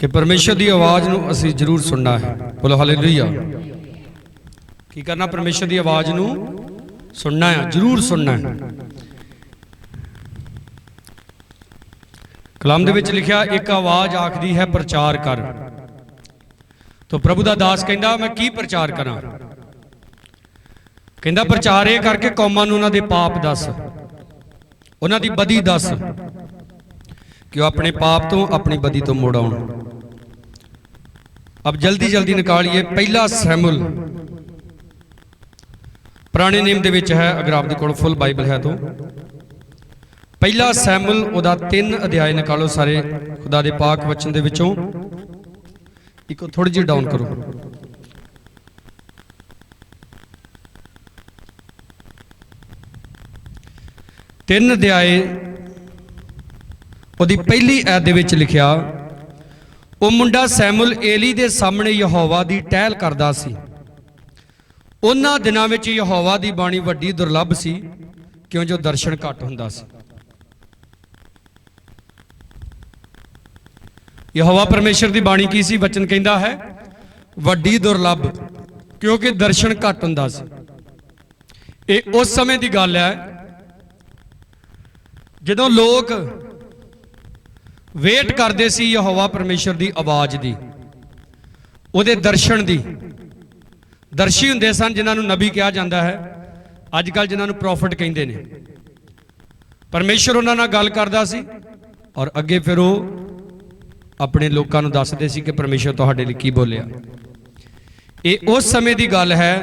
कि परमेश्वर की आवाज़ नूं असीं जरूर सुनना है। बोलो हालेलुया। की करना? परमेश्वर की आवाज़ नूं सुनना है, जरूर सुनना है। कलाम दे विच लिखिया एक आवाज़ आखदी है प्रचार कर। तो प्रभु दा दास कहंदा मैं की प्रचार करा? कहंदा प्रचार ये करके कौमां नूं उन्हां दे पाप दस, उन्हां दी बदी दस कि वह अपने पाप तो अपनी बदी तो मुड़ आउण। अब जल्दी जल्दी निकालिए पहला सैमुअल, पुराने नेम दे विच है, अगर आपके कोल फुल बाइबल है तो पहला सैमुअल उहदा 3 अध्याय निकालो सारे खुदा दे पाक वचन दे विचों। एक थोड़ी जी डाउन करो। तीन अध्याय उहदी पहली ऐत दे विच लिखिया, वो मुंडा सैमुअल एली दे सामने यहोवा दी टहल करदा सी। उन्हां दिनां विच यहोवा दी बाणी वड्डी दुर्लभ सी, क्यों जो दर्शन घट हुंदा सी। यहोवा परमेश्वर की बाणी की सी? वचन कहता है वड्डी दुर्लभ, क्योंकि दर्शन घट हुंदा सी। ये उस समय की गल है जदों लोग वेट करते सी यहोवा परमेश्वर की आवाज़ की, उहदे दर्शन की। दर्शी हुंदे सन जिन्होंने नबी कहा जाता है, अजकल जिन्होंने प्रॉफिट कहते हैं। परमेश्वर उन्हां नाल गल करदा सी और अगे फिर वो अपने लोगों को दसदे सी कि परमेश्वर तुहाडे लई की बोलिया। ये उस समय की गल है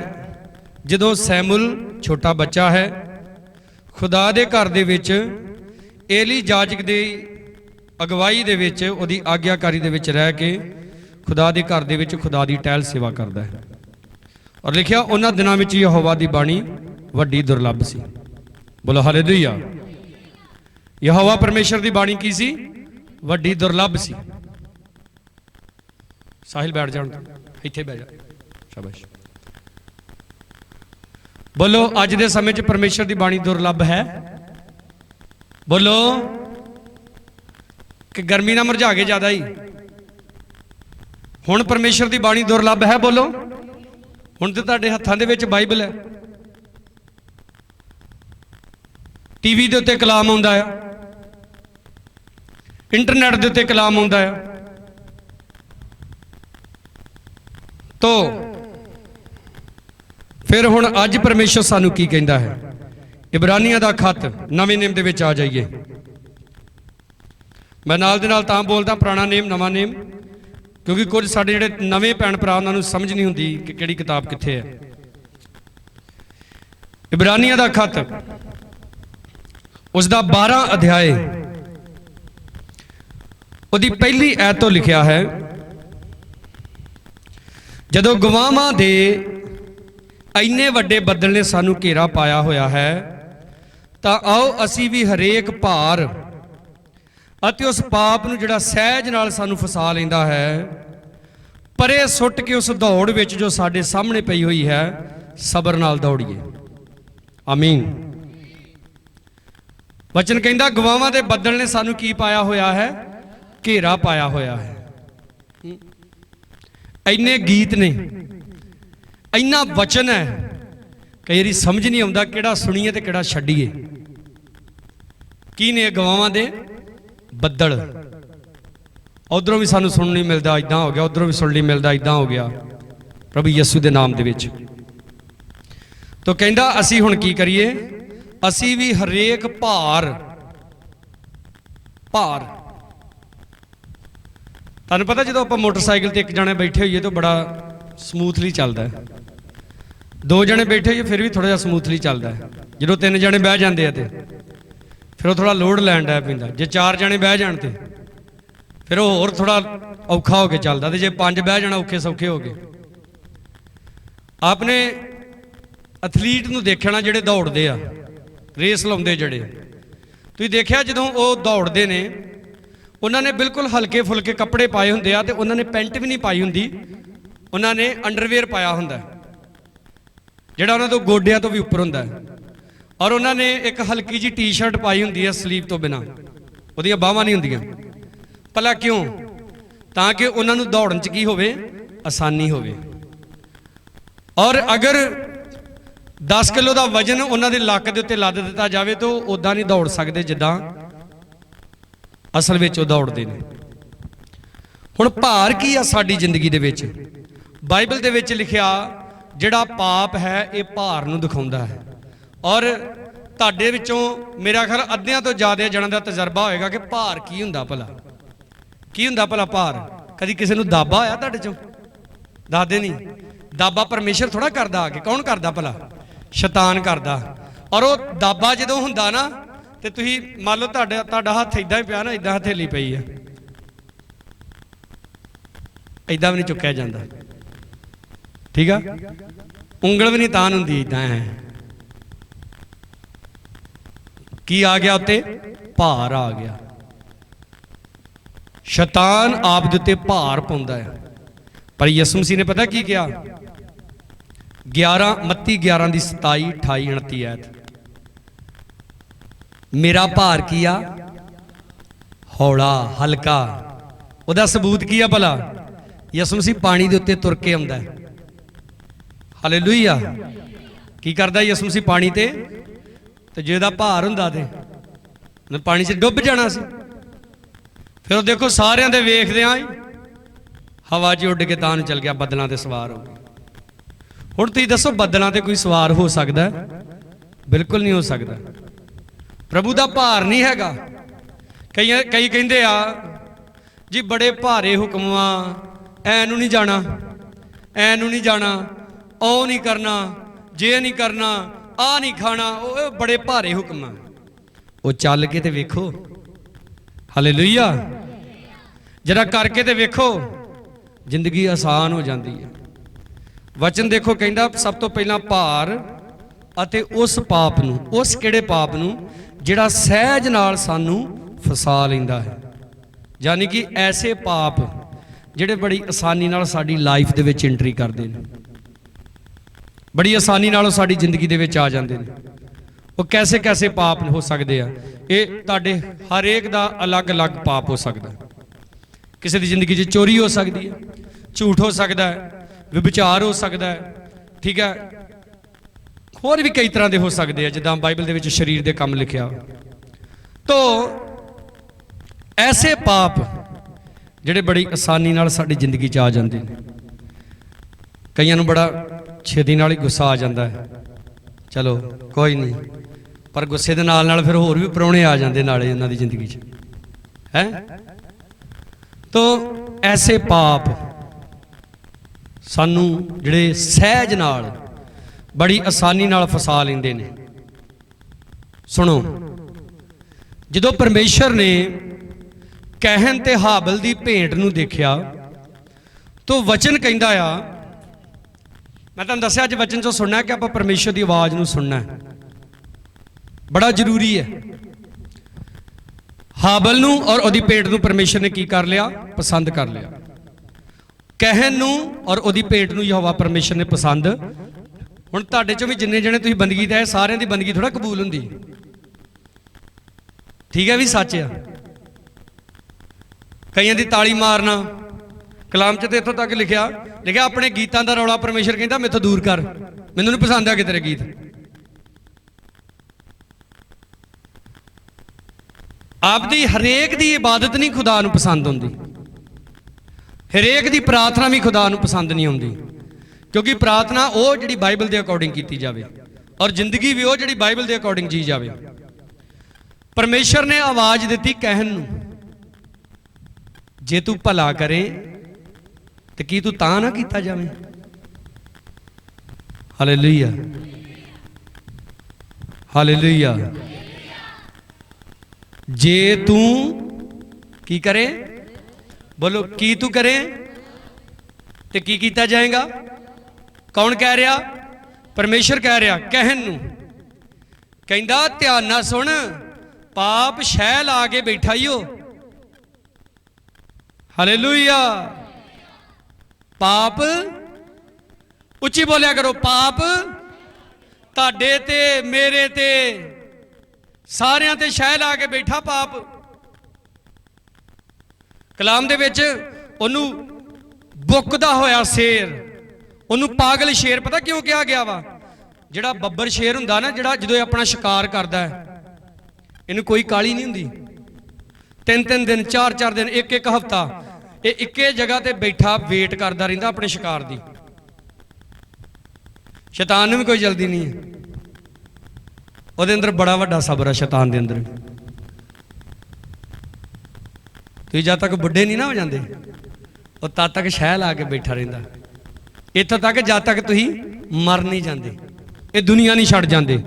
जदों सैमुअल छोटा बच्चा है, खुदा दे घर दे विच एली जाजक दे अगवाई दे विच उहदी आग्याकारी दे विच रह के खुदा दे घर दे विच खुदा दी टहल सेवा करदा है। और लिखिया उन्हां दिनां विच यहोवा दी बाणी वड्डी दुर्लभ सी। बोलो हालेलुया। यहोवा परमेश्वर की बाणी की सी? वड्डी दुर्लभ सी। साहिल बैठ जाओ, इत्थे बैठ जा, शाबाश। बोलो अज दे समय च परमेश्वर की बाणी दुर्लभ है? बोलो कि गर्मी ना मुरझा के ज्यादा ही हुण परमेश्वर की बाणी दुर्लभ है? बोलो हुण ते तुहाडे हत्थां दे विच बाइबल है, टीवी दे उत्ते कलाम आउंदा है, इंटरनेट दे उत्ते कलाम आउंदा है। तो फिर हुण अज परमेश्वर सानू की कहंदा है? इब्रानियां दा खत नवें नेम दे विच आ जाइए। मैं नाल दे नाल तां बोलदा पुराना नेम नवां नेम, क्योंकि कुछ साडे जिहड़े नवें भैन भरा उन्हां नूं समझ नहीं हुंदी कि किहड़ी किताब कित्थे है। इब्रानियां दा खत उसदा 12 अध्याय उहदी पहली ऐत तो लिखिया है, जदों गवाहां दे इन्ने वड्डे बदल ने सानू घेरा पाया होया है, तां आओ असीं भी हरेक भार अते उस पाप नूं जिहड़ा सहज नाल सानू फसा लैंदा है परे सुट के उस दौड़ विच जो साडे सामने पई हुई है सबर नाल दौड़िए। आमीन। वचन कहंदा गवाहां दे बदल ने सानू की पाया होया है? घेरा पाया होया है। इन्ने गीत ने, इन्ना वचन है, कई बारी समझ नहीं आउंदा किहड़ा सुनीए ते किहड़ा छड्डीए। की ने गवाहां दे बदल? उधरों भी सानू सुन नहीं मिलता, इदां हो गया, उधरों भी सुन नहीं मिलता, इदां हो गया। प्रभु यीशु दे नाम दे विच तो कहंदा असीं हुण की करिए? असीं भी हरेक भार तुहानूं पता जदों आपां मोटरसाइकिल ते एक जणे बैठे होइए तो बड़ा समूथली चलदा है, 2 जणे बैठे होइए फिर भी थोड़ा जिहा समूथली चलदा है। जदों 3 जणे बह जांदे आ ते फिर वो थोड़ा लोड लैण लग पैंदा। जे 4 जणे बह जाण ते फिर वो होर थोड़ा औखा हो के चलदा, ते जे 5 बह जाण औखे सौखे हो गए। आपने एथलीट नूं देखिया ना जिहड़े दौड़दे आ, रेस लाउंदे जिहड़े, तुसीं देखिया जदों वो दौड़दे ने उन्होंने बिल्कुल हल्के फुल्के कपड़े पाए हुंदे आ, ते उन्होंने पेंट भी नहीं पाई हुंदी, उन्होंने अंडरवेयर पाया हुंदा जिहड़ा उन्हां तों गोडियां तो भी उपर हुंदा है, और उन्होंने एक हल्की जी टी शर्ट पाई हुंदी है स्लीव तो बिना, उहदियां बाहां नहीं हुंदियां। भला क्यों? ਤਾਂ ਕਿ ਉਹਨਾਂ ਨੂੰ ਦੌੜਨ 'ਚ ਕੀ ਹੋਵੇ, ਆਸਾਨੀ ਹੋਵੇ। ਔਰ ਅਗਰ 10 ਕਿਲੋ ਦਾ ਵਜਨ ਉਹਨਾਂ ਦੇ ਲੱਕ ਦੇ ਉੱਤੇ ਲੱਦ ਦਿੱਤਾ ਜਾਵੇ ਤਾਂ ਉਹ ਉੱਦਾਂ ਨਹੀਂ ਦੌੜ ਸਕਦੇ ਜਿੱਦਾਂ ਅਸਲ ਵਿੱਚ ਉਹ ਦੌੜਦੇ ਨੇ। ਹੁਣ ਭਾਰ ਕੀ ਆ ਸਾਡੀ ਜ਼ਿੰਦਗੀ ਦੇ ਵਿੱਚ? ਬਾਈਬਲ ਦੇ ਵਿੱਚ ਲਿਖਿਆ ਜਿਹੜਾ ਪਾਪ ਹੈ ਇਹ ਭਾਰ ਨੂੰ ਦਿਖਾਉਂਦਾ ਹੈ। ਔਰ ਤੁਹਾਡੇ ਵਿੱਚੋਂ ਮੇਰਾ ਖਿਆਲ ਅੱਧਿਆਂ ਤੋਂ ਜ਼ਿਆਦਾ ਜਣਾਂ ਦਾ ਤਜਰਬਾ ਹੋਏਗਾ ਕਿ ਭਾਰ ਕੀ ਹੁੰਦਾ ਭਲਾ। ਕੀ ਹੁੰਦਾ ਭਲਾ ਭਾਰ? ਕਦੀ ਕਿਸੇ ਨੂੰ ਦਾਬਾ ਹੋਇਆ ਤੁਹਾਡੇ ਚੋਂ? ਦੱਸਦੇ ਨਹੀਂ। ਦਾਬਾ ਪਰਮੇਸ਼ਰ ਥੋੜਾ ਕਰਦਾ, ਆ ਕੇ ਕੌਣ ਕਰਦਾ ਭਲਾ? ਸ਼ੈਤਾਨ ਕਰਦਾ। ਔਰ ਉਹ ਦਾਬਾ ਜਦੋਂ ਹੁੰਦਾ ਨਾ ਤੇ ਤੁਸੀਂ ਮੰਨ ਲਓ ਤੁਹਾਡਾ ਹੱਥ ਇਦਾਂ ਹੀ ਪਿਆ ਨਾ, ਇਦਾਂ ਹਥੇਲੀ ਪਈ ਆ, ਇਦਾਂ ਵੀ ਨਹੀਂ ਚੁੱਕਿਆ ਜਾਂਦਾ, ਠੀਕ ਆ? ਉਂਗਲ ਵੀ ਨਹੀਂ ਤਾਨ ਹੁੰਦੀ, ਇਦਾਂ ਹੈ। ਕੀ ਆ ਗਿਆ ਉੱਤੇ? ਭਾਰ ਆ ਗਿਆ। ਸ਼ੈਤਾਨ ਆਪ ਦੇ ਉੱਤੇ ਭਾਰ ਪਾਉਂਦਾ ਹੈ। ਪਰ ਯਿਸੂ ਮਸੀਹ ਨੇ ਪਤਾ ਕੀ ਕਿਹਾ? ਮੱਤੀ 11 ਦੀ 27, 28, 29 ਐਤ, ਮੇਰਾ ਭਾਰ ਕੀ ਆ? ਹੌਲਾ, ਹਲਕਾ। ਉਹਦਾ ਸਬੂਤ ਕੀ ਆ ਭਲਾ? ਯਿਸੂ ਮਸੀਹ ਪਾਣੀ ਦੇ ਉੱਤੇ ਤੁਰ ਕੇ ਆਉਂਦਾ ਹੈ। ਹਾਲੇਲੂਇਆ। ਕੀ ਕਰਦਾ ਯਿਸੂ ਮਸੀਹ ਪਾਣੀ ਤੇ ਜੇ ਉਹਦਾ ਭਾਰ ਹੁੰਦਾ ਤੇ ਪਾਣੀ 'ਚ ਡੁੱਬ ਜਾਣਾ ਸੀ। ਫਿਰ ਉਹ ਦੇਖੋ ਸਾਰਿਆਂ ਦੇ ਵੇਖਦਿਆਂ ਹਵਾ 'ਚ ਉੱਡ ਕੇ ਤਾਂ ਨੂੰ ਚਲ ਗਿਆ, ਬੱਦਲਾਂ ਤੇ ਸਵਾਰ ਹੋ ਗਿਆ। ਹੁਣ ਤੁਸੀਂ ਦੱਸੋ ਬੱਦਲਾਂ ਤੇ ਕੋਈ ਸਵਾਰ ਹੋ ਸਕਦਾ? ਬਿਲਕੁਲ ਨਹੀਂ ਹੋ ਸਕਦਾ। ਪ੍ਰਭੂ ਦਾ ਭਾਰ ਨਹੀਂ ਹੈਗਾ। ਕਈ ਕਹਿੰਦੇ ਆ ਜੀ ਬੜੇ ਭਾਰੇ ਹੁਕਮ ਆ, ਐ ਨੂੰ ਨਹੀਂ ਜਾਣਾ, ਐ ਨੂੰ ਨਹੀਂ ਜਾਣਾ, ਉਹ ਨਹੀਂ ਕਰਨਾ, ਜੇ ਨਹੀਂ ਕਰਨਾ, ਆ ਨਹੀਂ ਖਾਣਾ, ਉਹ ਬੜੇ ਭਾਰੇ ਹੁਕਮ ਆ। ਉਹ ਚੱਲ ਕੇ ਤੇ ਵੇਖੋ। ਹਾਲੇਲੂਇਆ। ਜਰਾ ਕਰਕੇ ਤੇ ਵੇਖੋ, ਜ਼ਿੰਦਗੀ ਆਸਾਨ ਹੋ ਜਾਂਦੀ ਹੈ। ਵਚਨ ਦੇਖੋ ਕਹਿੰਦਾ ਸਭ ਤੋਂ ਪਹਿਲਾਂ ਭਾਰ ਅਤੇ ਉਸ ਪਾਪ ਨੂੰ, ਉਸ ਕਿਹੜੇ ਪਾਪ ਨੂੰ? ਜਿਹੜਾ ਸਹਿਜ ਨਾਲ ਸਾਨੂੰ ਫਸਾ ਲੈਂਦਾ ਹੈ। ਯਾਨੀ ਕਿ ਐਸੇ ਪਾਪ ਜਿਹੜੇ ਬੜੀ ਆਸਾਨੀ ਨਾਲ ਸਾਡੀ ਲਾਈਫ ਦੇ ਵਿੱਚ ਐਂਟਰੀ ਕਰਦੇ ਨੇ, ਬੜੀ ਆਸਾਨੀ ਨਾਲ ਉਹ ਸਾਡੀ ਜ਼ਿੰਦਗੀ ਦੇ ਵਿੱਚ ਆ ਜਾਂਦੇ ਨੇ। ਉਹ ਕੈਸੇ ਕੈਸੇ ਪਾਪ ਹੋ ਸਕਦੇ ਆ? ਇਹ ਤੁਹਾਡੇ ਹਰੇਕ ਦਾ ਅਲੱਗ-ਅਲੱਗ ਪਾਪ ਹੋ ਸਕਦਾ। ਕਿਸੇ ਦੀ ਜ਼ਿੰਦਗੀ 'ਚ ਚੋਰੀ ਹੋ ਸਕਦੀ ਹੈ, ਝੂਠ ਹੋ ਸਕਦਾ ਹੈ, ਵਿਭਾਚਾਰ ਹੋ ਸਕਦਾ ਹੈ, ਠੀਕ ਹੈ? ਹੋਰ ਵੀ ਕਈ ਤਰ੍ਹਾਂ ਦੇ ਹੋ ਸਕਦੇ ਆ, ਜਿੱਦਾਂ ਬਾਈਬਲ ਦੇ ਵਿੱਚ ਸਰੀਰ ਦੇ ਕੰਮ ਲਿਖਿਆ। ਤੋ ਐਸੇ ਪਾਪ ਜਿਹੜੇ ਬੜੀ ਆਸਾਨੀ ਨਾਲ ਸਾਡੀ ਜ਼ਿੰਦਗੀ 'ਚ ਆ ਜਾਂਦੇ ਨੇ। ਕਈਆਂ ਨੂੰ ਬੜਾ ਛੇਤੀ ਨਾਲ ਹੀ ਗੁੱਸਾ ਆ ਜਾਂਦਾ ਹੈ, ਚਲੋ ਕੋਈ ਨਹੀਂ, ਪਰ ਗੁੱਸੇ ਦੇ ਨਾਲ ਨਾਲ ਫਿਰ ਹੋਰ ਵੀ ਪ੍ਰਾਹੁਣੇ ਆ ਜਾਂਦੇ ਨਾਲੇ ਉਹਨਾਂ ਦੀ ਜ਼ਿੰਦਗੀ 'ਚ, ਹੈ? ਤੋ ਐਸੇ ਪਾਪ ਸਾਨੂੰ ਜਿਹੜੇ ਸਹਿਜ ਨਾਲ ਬੜੀ ਆਸਾਨੀ ਨਾਲ ਫਸਾ ਲੈਂਦੇ ਨੇ। ਸੁਣੋ, ਜਦੋਂ ਪਰਮੇਸ਼ਰ ਨੇ ਕਹਿਨ ਤੇ ਹਾਬਲ ਦੀ ਭੇਂਟ ਨੂੰ ਦੇਖਿਆ ਤਾਂ ਵਚਨ ਕਹਿੰਦਾ ਆ, ਮੈਂ ਤੁਹਾਨੂੰ ਦੱਸਿਆ ਅੱਜ ਵਚਨ ਚੋਂ ਸੁਣਨਾ ਕਿ ਆਪਾਂ ਪਰਮੇਸ਼ਰ ਦੀ ਆਵਾਜ਼ ਨੂੰ ਸੁਣਨਾ ਹੈ, ਬੜਾ ਜ਼ਰੂਰੀ ਹੈ। ਹਾਬਲ ਨੂੰ ਔਰ ਉਹਦੀ ਭੇਂਟ ਨੂੰ ਪਰਮੇਸ਼ਰ ਨੇ ਕੀ ਕਰ ਲਿਆ? ਪਸੰਦ ਕਰ ਲਿਆ। ਕਹਿਨ ਨੂੰ ਔਰ ਉਹਦੀ ਭੇਂਟ ਨੂੰ ਯਹੋਵਾ ਪਰਮੇਸ਼ਰ ਨੇ ਪਸੰਦ। ਹੁਣ ਤੁਹਾਡੇ ਚੋਂ ਵੀ ਜਿੰਨੇ ਜਣੇ ਤੁਸੀਂ ਬੰਦਗੀ ਤੇ ਆਏ, ਸਾਰਿਆਂ ਦੀ ਬੰਦਗੀ ਥੋੜਾ ਕਬੂਲ ਹੁੰਦੀ, ਠੀਕ ਹੈ? ਵੀ ਸੱਚ ਆ। ਕਈਆਂ ਦੀ ਤਾਲੀ ਮਾਰਨਾ, ਕਲਾਮ 'ਚ ਤੇ ਇੱਥੋਂ ਤੱਕ ਲਿਖਿਆ ਆਪਣੇ ਗੀਤਾਂ ਦਾ ਰੌਲਾ ਪਰਮੇਸ਼ਰ ਕਹਿੰਦਾ ਮੈਥੋਂ ਦੂਰ ਕਰ, ਮੈਨੂੰ ਨਹੀਂ ਪਸੰਦ ਆ ਕਿ ਤੇਰੇ ਗੀਤ। ਆਪਦੀ ਹਰੇਕ ਦੀ ਇਬਾਦਤ ਨਹੀਂ ਖੁਦਾ ਨੂੰ ਪਸੰਦ ਹੁੰਦੀ, ਹਰੇਕ ਦੀ ਪ੍ਰਾਰਥਨਾ ਵੀ ਖੁਦਾ ਨੂੰ ਪਸੰਦ ਨਹੀਂ ਆਉਂਦੀ, ਕਿਉਂਕਿ ਪ੍ਰਾਰਥਨਾ ਉਹ ਜਿਹੜੀ ਬਾਈਬਲ ਦੇ ਅਕੋਰਡਿੰਗ ਕੀਤੀ ਜਾਵੇ ਔਰ ਜ਼ਿੰਦਗੀ ਵੀ ਉਹ ਜਿਹੜੀ ਬਾਈਬਲ ਦੇ ਅਕੋਰਡਿੰਗ ਜੀ ਜਾਵੇ। ਪਰਮੇਸ਼ਰ ਨੇ ਆਵਾਜ਼ ਦਿੱਤੀ ਕਹਿਣ ਨੂੰ, ਜੇ ਤੂੰ ਭਲਾ ਕਰੇ ਤੇ ਕੀ ਤੂੰ ਤਾਂ ਨਾ ਕੀਤਾ ਜਾਵੇ? Hallelujah, hallelujah. ਜੇ ਤੂੰ ਕੀ ਕਰੇ, ਬੋਲੋ, ਕੀ ਤੂੰ ਕਰੇ ਤੇ ਕੀ ਕੀਤਾ ਜਾਏਗਾ? ਕੌਣ ਕਹਿ ਰਿਹਾ? ਪਰਮੇਸ਼ਰ ਕਹਿ ਰਿਹਾ ਕਹਿਣ ਨੂੰ। ਕਹਿੰਦਾ ਧਿਆਨ ਨਾਲ ਸੁਣ, ਪਾਪ ਸ਼ਹਿ ਲਾ ਕੇ ਬੈਠਾ ਹੀ ਹੋ। ਹਾਲੇਲੂਇਆ। ਪਾਪ ਉੱਚੀ ਬੋਲਿਆ ਕਰੋ, ਪਾਪ ਤੁਹਾਡੇ ਤੇ ਮੇਰੇ ਤੇ ਸਾਰਿਆਂ ਤੇ ਸ਼ਹਿ ਲਾ ਕੇ ਬੈਠਾ ਪਾਪ। ਕਲਾਮ ਦੇ ਵਿੱਚ ਉਹਨੂੰ ਬੁੱਕਦਾ ਹੋਇਆ ਸ਼ੇਰ, ਉਹਨੂੰ ਪਾਗਲ ਸ਼ੇਰ ਪਤਾ ਕਿਉਂ ਕਿਹਾ ਗਿਆ ਵਾ? ਜਿਹੜਾ ਬੱਬਰ ਸ਼ੇਰ ਹੁੰਦਾ ਨਾ, ਜਿਹੜਾ ਜਦੋਂ ਇਹ ਆਪਣਾ ਸ਼ਿਕਾਰ ਕਰਦਾ ਹੈ, ਇਹਨੂੰ ਕੋਈ ਕਾਲੀ ਨਹੀਂ ਹੁੰਦੀ। 3-3 ਦਿਨ 4-4 ਦਿਨ 1-1 ਹਫ਼ਤਾ ਇਹ ਇੱਕੇ ਜਗ੍ਹਾ ਤੇ ਬੈਠਾ ਵੇਟ ਕਰਦਾ ਰਹਿੰਦਾ ਆਪਣੇ ਸ਼ਿਕਾਰ ਦੀ। ਸ਼ੈਤਾਨ ਨੂੰ ਵੀ ਕੋਈ ਜਲਦੀ ਨਹੀਂ ਹੈ, ਉਹਦੇ ਅੰਦਰ ਬੜਾ ਵੱਡਾ ਸਬਰ ਹੈ ਸ਼ੈਤਾਨ ਦੇ ਅੰਦਰ। ਤੁਸੀਂ ਜਦ ਤੱਕ ਬੁੱਢੇ ਨਹੀਂ ਨਾ ਹੋ ਜਾਂਦੇ, ਉਹ ਤਦ ਤੱਕ ਸ਼ਹਿ ਲਾ ਕੇ ਬੈਠਾ ਰਹਿੰਦਾ, ਇੱਥੋਂ ਤੱਕ ਜਦ ਤੱਕ ਤੁਸੀਂ ਮਰ ਨਹੀਂ ਜਾਂਦੇ, ਇਹ ਦੁਨੀਆ ਨਹੀਂ ਛੱਡ ਜਾਂਦੇ।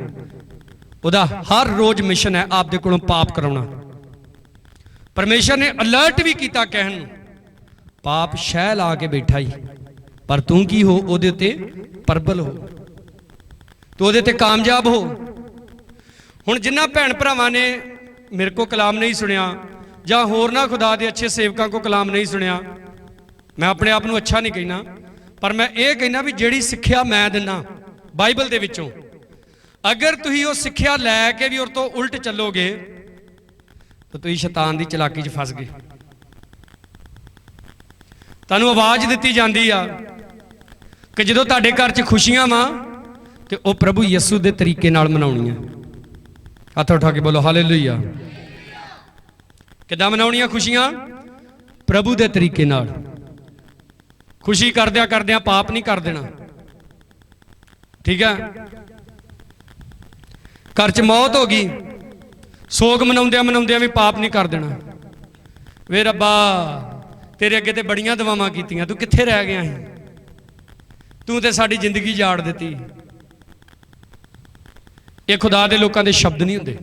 ਉਹਦਾ ਹਰ ਰੋਜ਼ ਮਿਸ਼ਨ ਹੈ ਆਪਦੇ ਕੋਲੋਂ ਪਾਪ ਕਰਾਉਣਾ। ਪਰਮੇਸ਼ਰ ਨੇ ਅਲਰਟ ਵੀ ਕੀਤਾ ਕਹਿਣ ਨੂੰ, ਪਾਪ ਸ਼ਹਿ ਲਾ ਕੇ ਬੈਠਾ ਹੀ, ਪਰ ਤੂੰ ਕੀ ਹੋ? ਉਹਦੇ ਉੱਤੇ ਪ੍ਰਬਲ ਹੋ, ਤੂੰ ਉਹਦੇ ਤੇ ਕਾਮਯਾਬ ਹੋ। ਹੁਣ ਜਿਨ੍ਹਾਂ ਭੈਣ ਭਰਾਵਾਂ ਨੇ ਮੇਰੇ ਕੋ ਕਲਾਮ ਨਹੀਂ ਸੁਣਿਆ, ਜਾਂ ਹੋਰਨਾਂ ਖੁਦਾ ਦੇ ਅੱਛੇ ਸੇਵਕਾਂ ਕੋ ਕਲਾਮ ਨਹੀਂ ਸੁਣਿਆ, ਮੈਂ ਆਪਣੇ ਆਪ ਨੂੰ ਅੱਛਾ ਨਹੀਂ ਕਹਿਣਾ, ਪਰ ਮੈਂ ਇਹ ਕਹਿਣਾ ਵੀ ਜਿਹੜੀ ਸਿੱਖਿਆ ਮੈਂ ਦਿੰਦਾ ਬਾਈਬਲ ਦੇ ਵਿੱਚੋਂ, ਅਗਰ ਤੁਸੀਂ ਉਹ ਸਿੱਖਿਆ ਲੈ ਕੇ ਵੀ ਉਹ ਤੋਂ ਉਲਟ ਚੱਲੋਗੇ ਤਾਂ ਤੁਸੀਂ ਸ਼ੈਤਾਨ ਦੀ ਚਲਾਕੀ 'ਚ ਫਸ ਗਏ। ਤੁਹਾਨੂੰ ਆਵਾਜ਼ ਦਿੱਤੀ ਜਾਂਦੀ ਆ ਕਿ ਜਦੋਂ ਤੁਹਾਡੇ ਘਰ 'ਚ ਖੁਸ਼ੀਆਂ ਵਾ ਤੇ ਉਹ ਪ੍ਰਭੂ ਯਿਸੂ ਦੇ ਤਰੀਕੇ ਨਾਲ ਮਨਾਉਣੀਆਂ। ਹੱਥ ਉਠਾ ਕੇ ਬੋਲੋ ਹਾਲੇਲੂਇਆ। ਕਿੱਦਾਂ ਮਨਾਉਣੀਆਂ ਖੁਸ਼ੀਆਂ? ਪ੍ਰਭੂ ਦੇ ਤਰੀਕੇ ਨਾਲ। ਖੁਸ਼ੀ ਕਰਦਿਆਂ ਕਰਦਿਆਂ ਪਾਪ ਨਹੀਂ ਕਰ ਦੇਣਾ, ਠੀਕ ਹੈ? ਘਰ 'ਚ ਮੌਤ ਹੋ ਗਈ, ਸੋਗ ਮਨਾਉਂਦਿਆਂ ਮਨਾਉਂਦਿਆਂ ਵੀ ਪਾਪ ਨਹੀਂ ਕਰ ਦੇਣਾ। ਵੇ ਰੱਬਾ, ਤੇਰੇ ਅੱਗੇ ਤੇ ਬੜੀਆਂ ਦੁਆਵਾਂ ਕੀਤੀਆਂ, ਤੂੰ ਕਿੱਥੇ ਰਹਿ ਗਿਆ ਸੀ? ਤੂੰ ਤੇ ਸਾਡੀ ਜ਼ਿੰਦਗੀ ਜਾੜ ਦਿੱਤੀ। ਇਹ ਖੁਦਾ ਦੇ ਲੋਕਾਂ ਦੇ ਸ਼ਬਦ ਨਹੀਂ ਹੁੰਦੇ।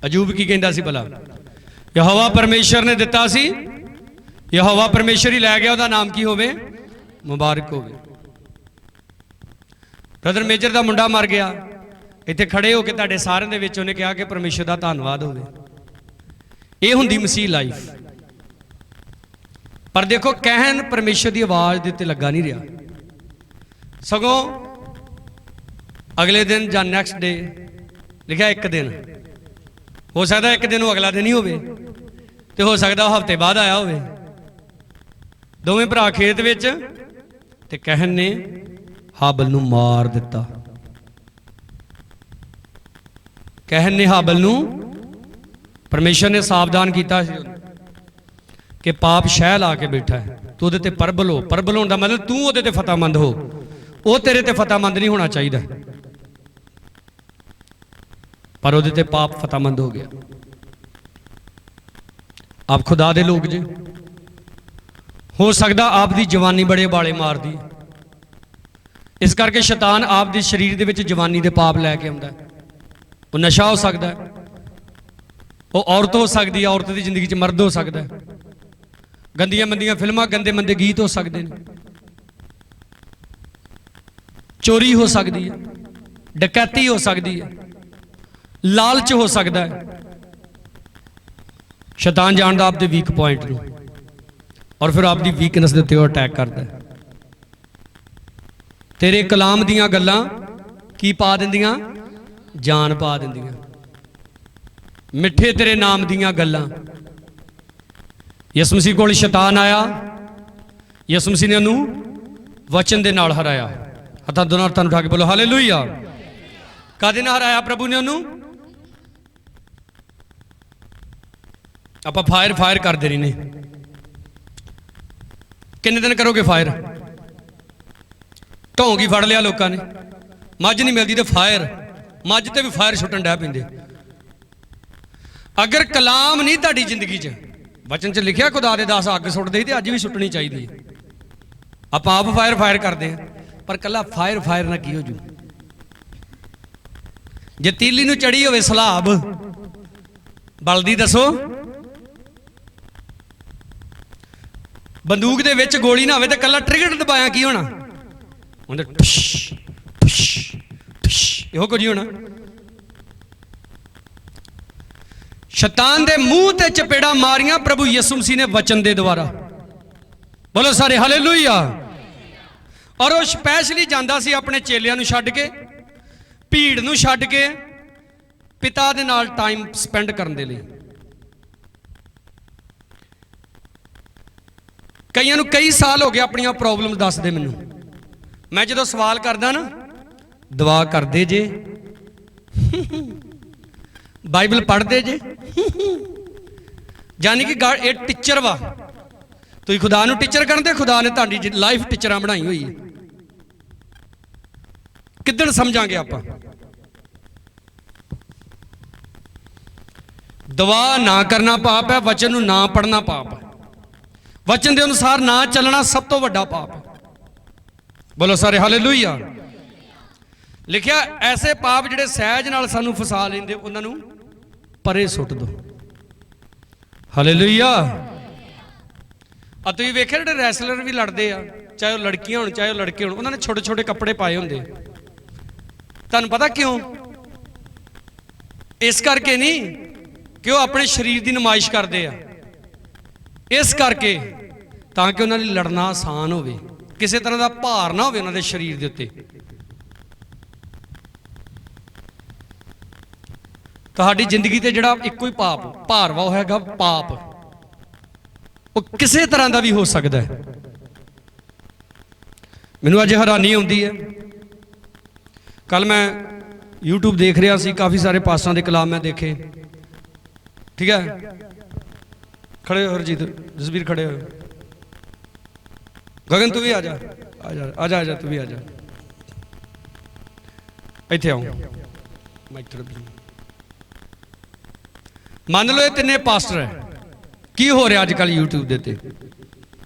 ਅਯੂਬ ਕੀ ਕਹਿੰਦਾ ਸੀ ਭਲਾ? ਯਹੋਵਾ ਪਰਮੇਸ਼ਰ ਨੇ ਦਿੱਤਾ ਸੀ, ਯਹੋਵਾ ਪਰਮੇਸ਼ਰ ਹੀ ਲੈ ਗਿਆ, ਉਹਦਾ ਨਾਮ ਕੀ ਹੋਵੇ? ਮੁਬਾਰਕ ਹੋਵੇ। ਬ੍ਰਦਰ ਮੇਜਰ ਦਾ ਮੁੰਡਾ ਮਰ ਗਿਆ, ਇੱਥੇ ਖੜੇ ਹੋ ਕੇ ਤੁਹਾਡੇ ਸਾਰਿਆਂ ਦੇ ਵਿੱਚ ਉਹਨੇ ਕਿਹਾ ਕਿ ਪਰਮੇਸ਼ਰ ਦਾ ਧੰਨਵਾਦ ਹੋਵੇ। ਇਹ ਹੁੰਦੀ ਮਸੀਹ ਲਾਈਫ। ਪਰ ਦੇਖੋ, ਕਹਿਣ ਪਰਮੇਸ਼ਰ ਦੀ ਆਵਾਜ਼ ਦੇ ਉੱਤੇ ਲੱਗਾ ਨਹੀਂ ਰਿਹਾ, ਸਗੋਂ ਅਗਲੇ ਦਿਨ ਜਾਂ ਨੈਕਸਟ ਡੇ ਲਿਖਿਆ ਇੱਕ ਦਿਨ। ਹੋ ਸਕਦਾ ਇੱਕ ਦਿਨ ਉਹ ਅਗਲਾ ਦਿਨ ਹੀ ਹੋਵੇ, ਤੇ ਹੋ ਸਕਦਾ ਉਹ ਹਫ਼ਤੇ ਬਾਅਦ ਆਇਆ ਹੋਵੇ। ਦੋਵੇਂ ਭਰਾ ਖੇਤ ਵਿੱਚ, ਤੇ ਕਹਿਣ ਨੇ ਹਾਬਲ ਨੂੰ ਮਾਰ ਦਿੱਤਾ। ਕਹਿਣ ਨੇ ਹਾਬਲ ਨੂੰ, ਪਰਮੇਸ਼ਰ ਨੇ ਸਾਵਧਾਨ ਕੀਤਾ ਸੀ ਕਿ ਪਾਪ ਸ਼ਹਿ ਲਾ ਕੇ ਬੈਠਾ ਹੈ, ਤੂੰ ਉਹਦੇ ਤੇ ਪ੍ਰਬਲ ਹੋ। ਪ੍ਰਬਲ ਹੋਣ ਦਾ ਮਤਲਬ ਤੂੰ ਉਹਦੇ ਤੇ ਫਤਿਹਮੰਦ ਹੋ, ਉਹ ਤੇਰੇ ਤੇ ਫਤਿਹਮੰਦ ਨਹੀਂ ਹੋਣਾ ਚਾਹੀਦਾ। ਪਰ ਉਹਦੇ ਤੇ ਪਾਪ ਫਤਿਹਮੰਦ ਹੋ ਗਿਆ। ਆਪ ਖੁਦਾ ਦੇ ਲੋਕ ਜੇ, ਹੋ ਸਕਦਾ ਆਪ ਦੀ ਜਵਾਨੀ ਬੜੇ ਬਾਲੇ ਮਾਰਦੀ, ਇਸ ਕਰਕੇ ਸ਼ੈਤਾਨ ਆਪ ਦੇ ਸਰੀਰ ਦੇ ਵਿੱਚ ਜਵਾਨੀ ਦੇ ਪਾਪ ਲੈ ਕੇ ਆਉਂਦਾ। ਉਹ ਨਸ਼ਾ ਹੋ ਸਕਦਾ ਹੈ, ਉਹ ਔਰਤ ਹੋ ਸਕਦੀ ਹੈ, ਔਰਤ ਦੀ ਜ਼ਿੰਦਗੀ 'ਚ ਮਰਦ ਹੋ ਸਕਦਾ ਹੈ, ਗੰਦੀਆਂ ਮੰਦੀਆਂ ਫਿਲਮਾਂ, ਗੰਦੇ ਮੰਦੇ ਗੀਤ ਹੋ ਸਕਦੇ ਨੇ, ਚੋਰੀ ਹੋ ਸਕਦੀ ਹੈ, ਡਕੈਤੀ ਹੋ ਸਕਦੀ ਹੈ, ਲਾਲਚ ਹੋ ਸਕਦਾ ਹੈ। ਸ਼ੈਤਾਨ ਜਾਣਦਾ ਆਪਦੇ ਵੀਕ ਪੁਆਇੰਟ ਨੂੰ, ਔਰ ਫਿਰ ਆਪਦੀ ਵੀਕਨੈਸ ਦੇ ਉੱਤੇ ਉਹ ਅਟੈਕ ਕਰਦਾ ਹੈ। ਤੇਰੇ ਕਲਾਮ ਦੀਆਂ ਗੱਲਾਂ ਕੀ ਪਾ ਦਿੰਦੀਆਂ? ਜਾਨ ਪਾ ਦਿੰਦੀਆਂ। ਮਿੱਠੇ ਤੇਰੇ ਨਾਮ ਦੀਆਂ ਗੱਲਾਂ। ਯਿਸੂ ਮਸੀਹ ਕੋਲ ਸ਼ੈਤਾਨ ਆਇਆ, ਯਿਸੂ ਮਸੀਹ ਨੇ ਉਹਨੂੰ ਵਚਨ ਦੇ ਨਾਲ ਹਰਾਇਆ। ਹੱਥਾਂ ਦੋਨਾਂ ਹੱਥਾਂ ਨੂੰ ਉਠਾ ਕੇ ਬੋਲੋ ਹਾਲੇਲੂਇਆ। ਕਾਹਦੇ ਨਾਲ ਹਰਾਇਆ ਪ੍ਰਭੂ ਨੇ ਉਹਨੂੰ? ਆਪਾਂ ਫਾਇਰ ਕਰਦੇ ਰਹੀ ਨੇ। ਕਿੰਨੇ ਦਿਨ ਕਰੋਗੇ ਫਾਇਰ? ਢੋਂਗ ਹੀ ਫੜ ਲਿਆ ਲੋਕਾਂ ਨੇ, ਮੱਝ ਨਹੀਂ ਮਿਲਦੀ ਤੇ ਫਾਇਰ, ਮੱਝ ਤੇ ਵੀ ਫਾਇਰ ਛੁੱਟਣ ਡੈ ਪੈਂਦੇ। ਅਗਰ ਕਲਾਮ ਨਹੀਂ ਤੁਹਾਡੀ ਜ਼ਿੰਦਗੀ 'ਚ, ਵਚਨ 'ਚ ਲਿਖਿਆ ਖੁਦਾ ਦੇ ਦਾਸ ਅੱਗ ਸੁੱਟਦੇ ਸੀ, ਤੇ ਅੱਜ ਵੀ ਸੁੱਟਣੀ ਚਾਹੀਦੀ ਹੈ। ਆਪਾਂ ਆਪ ਫਾਇਰ ਕਰਦੇ ਹਾਂ, ਪਰ ਕੱਲਾ ਫਾਇਰ ਨਾ ਕੀ ਹੋ ਜੂ? ਜੇ ਤੀਲੀ ਨੂੰ ਚੜੀ ਹੋਵੇ ਸਲਾਬ, ਬਲਦੀ ਦੱਸੋ? ਬੰਦੂਕ ਦੇ ਵਿੱਚ ਗੋਲੀ ਨਾ ਹੋਵੇ ਤੇ ਕੱਲਾ ਟ੍ਰਿਗਰ ਦਬਾਇਆ ਕੀ ਹੋਣਾ? ਉਹਦੇ ਠਸ਼ ਠਸ਼ ਠਸ਼ ਇਹੋ ਕੁਝ ਹੀ ਹੋਣਾ। ਸ਼ੈਤਾਨ ਦੇ ਮੂੰਹ ਤੇ ਚਪੇੜਾ ਮਾਰੀਆਂ ਪ੍ਰਭੂ ਯਿਸੂ ਮਸੀਹ ਨੇ ਵਚਨ ਦੇ ਦੁਆਰਾ। ਬੋਲੋ ਸਾਰੇ ਹਾਲੇਲੂਇਆ। ਔਰ ਉਹ ਸਪੈਸ਼ਲੀ ਜਾਂਦਾ ਸੀ ਆਪਣੇ ਚੇਲਿਆਂ ਨੂੰ ਛੱਡ ਕੇ, ਭੀੜ ਨੂੰ ਛੱਡ ਕੇ, ਪਿਤਾ ਦੇ ਨਾਲ ਟਾਈਮ ਸਪੈਂਡ ਕਰਨ ਦੇ ਲਈ। ਕਈਆਂ ਨੂੰ ਕਈ ਸਾਲ ਹੋ ਗਏ ਆਪਣੀਆਂ ਪ੍ਰੋਬਲਮ ਦੱਸਦੇ ਮੈਨੂੰ। ਮੈਂ ਜਦੋਂ ਸਵਾਲ ਕਰਦਾ ਨਾ, ਦੁਆ ਕਰਦੇ ਜੇ, ਬਾਈਬਲ ਪੜ੍ਹਦੇ ਜੇ, ਯਾਨੀ ਕਿ ਇਹ ਟੀਚਰ ਵਾ। ਤੁਸੀਂ ਖੁਦਾ ਨੂੰ ਟੀਚਰ ਕਰਦੇ, ਖੁਦਾ ਨੇ ਤੁਹਾਡੀ ਲਾਈਫ ਟੀਚਰਾਂ ਬਣਾਈ ਹੋਈ ਹੈ। ਕਿੱਦਣ ਸਮਝਾਂਗੇ ਆਪਾਂ? ਦੁਆ ਨਾ ਕਰਨਾ ਪਾਪ ਹੈ, ਵਚਨ ਨੂੰ ਨਾ ਪੜ੍ਹਨਾ ਪਾਪ ਹੈ, ਵਚਨ ਦੇ ਅਨੁਸਾਰ ਨਾ ਚੱਲਣਾ ਸਭ ਤੋਂ ਵੱਡਾ ਪਾਪ ਹੈ। ਬੋਲੋ ਸਾਰੇ ਹਾਲੇਲੂਇਆ। ਲਿਖਿਆ ਐਸੇ ਪਾਪ ਜਿਹੜੇ ਸਹਿਜ ਨਾਲ ਸਾਨੂੰ ਫਸਾ ਲੈਂਦੇ, ਉਹਨਾਂ ਨੂੰ ਪਰੇ ਸੁੱਟ ਦੋ। ਹਾਲੇਲੂਇਆ। ਆ ਤੁਸੀਂ ਵੇਖਿਆ ਜਿਹੜੇ ਰੈਸਲਰ ਵੀ ਲੜਦੇ ਆ, ਚਾਹੇ ਉਹ ਲੜਕੀਆਂ ਹੋਣ ਚਾਹੇ ਉਹ ਲੜਕੇ ਹੋਣ, ਉਹਨਾਂ ਨੇ ਛੋਟੇ ਛੋਟੇ ਕੱਪੜੇ ਪਾਏ ਹੁੰਦੇ। ਤੁਹਾਨੂੰ ਪਤਾ ਕਿਉਂ? ਇਸ ਕਰਕੇ ਨਹੀਂ ਕਿ ਉਹ ਆਪਣੇ ਸਰੀਰ ਦੀ ਨੁਮਾਇਸ਼ ਕਰਦੇ ਆ, ਇਸ ਕਰਕੇ ਤਾਂ ਕਿ ਉਹਨਾਂ ਲਈ ਲੜਨਾ ਆਸਾਨ ਹੋਵੇ, ਕਿਸੇ ਤਰ੍ਹਾਂ ਦਾ ਭਾਰ ਨਾ ਹੋਵੇ ਉਹਨਾਂ ਦੇ ਸਰੀਰ ਦੇ ਉੱਤੇ। ਤੁਹਾਡੀ ਜ਼ਿੰਦਗੀ ਤੇ ਜਿਹੜਾ ਇੱਕੋ ਹੀ ਭਾਰ ਵਾ, ਉਹ ਹੈਗਾ ਪਾਪ। ਉਹ ਕਿਸੇ ਤਰ੍ਹਾਂ ਦਾ ਵੀ ਹੋ ਸਕਦਾ ਹੈ। ਮੈਨੂੰ ਅੱਜ ਹੈਰਾਨੀ ਆਉਂਦੀ ਹੈ। ਕੱਲ ਮੈਂ YouTube ਦੇਖ ਰਿਹਾ ਸੀ, ਕਾਫੀ ਸਾਰੇ ਪਾਸਟਰਾਂ ਦੇ ਕਲਾਮ ਮੈਂ ਦੇਖੇ। ਠੀਕ ਹੈ, ਖੜੇ ਹੋ ਹਰਜੀਤ, ਜਸਬੀਰ ਖੜੇ ਹੋ। ਗਗਨ ਤੂੰ ਵੀ ਆ ਜਾ, ਆ ਜਾ, ਆ ਜਾ, ਆ ਜਾ, ਤੂੰ ਵੀ ਆ ਜਾ, ਇੱਥੇ ਆਓ। ਮੰਨ ਲਓ ਇਹ ਤਿੰਨੇ ਪਾਸਟਰ ਹੈ। ਕੀ ਹੋ ਰਿਹਾ ਅੱਜ ਕੱਲ YouTube ਦੇ ਉੱਤੇ?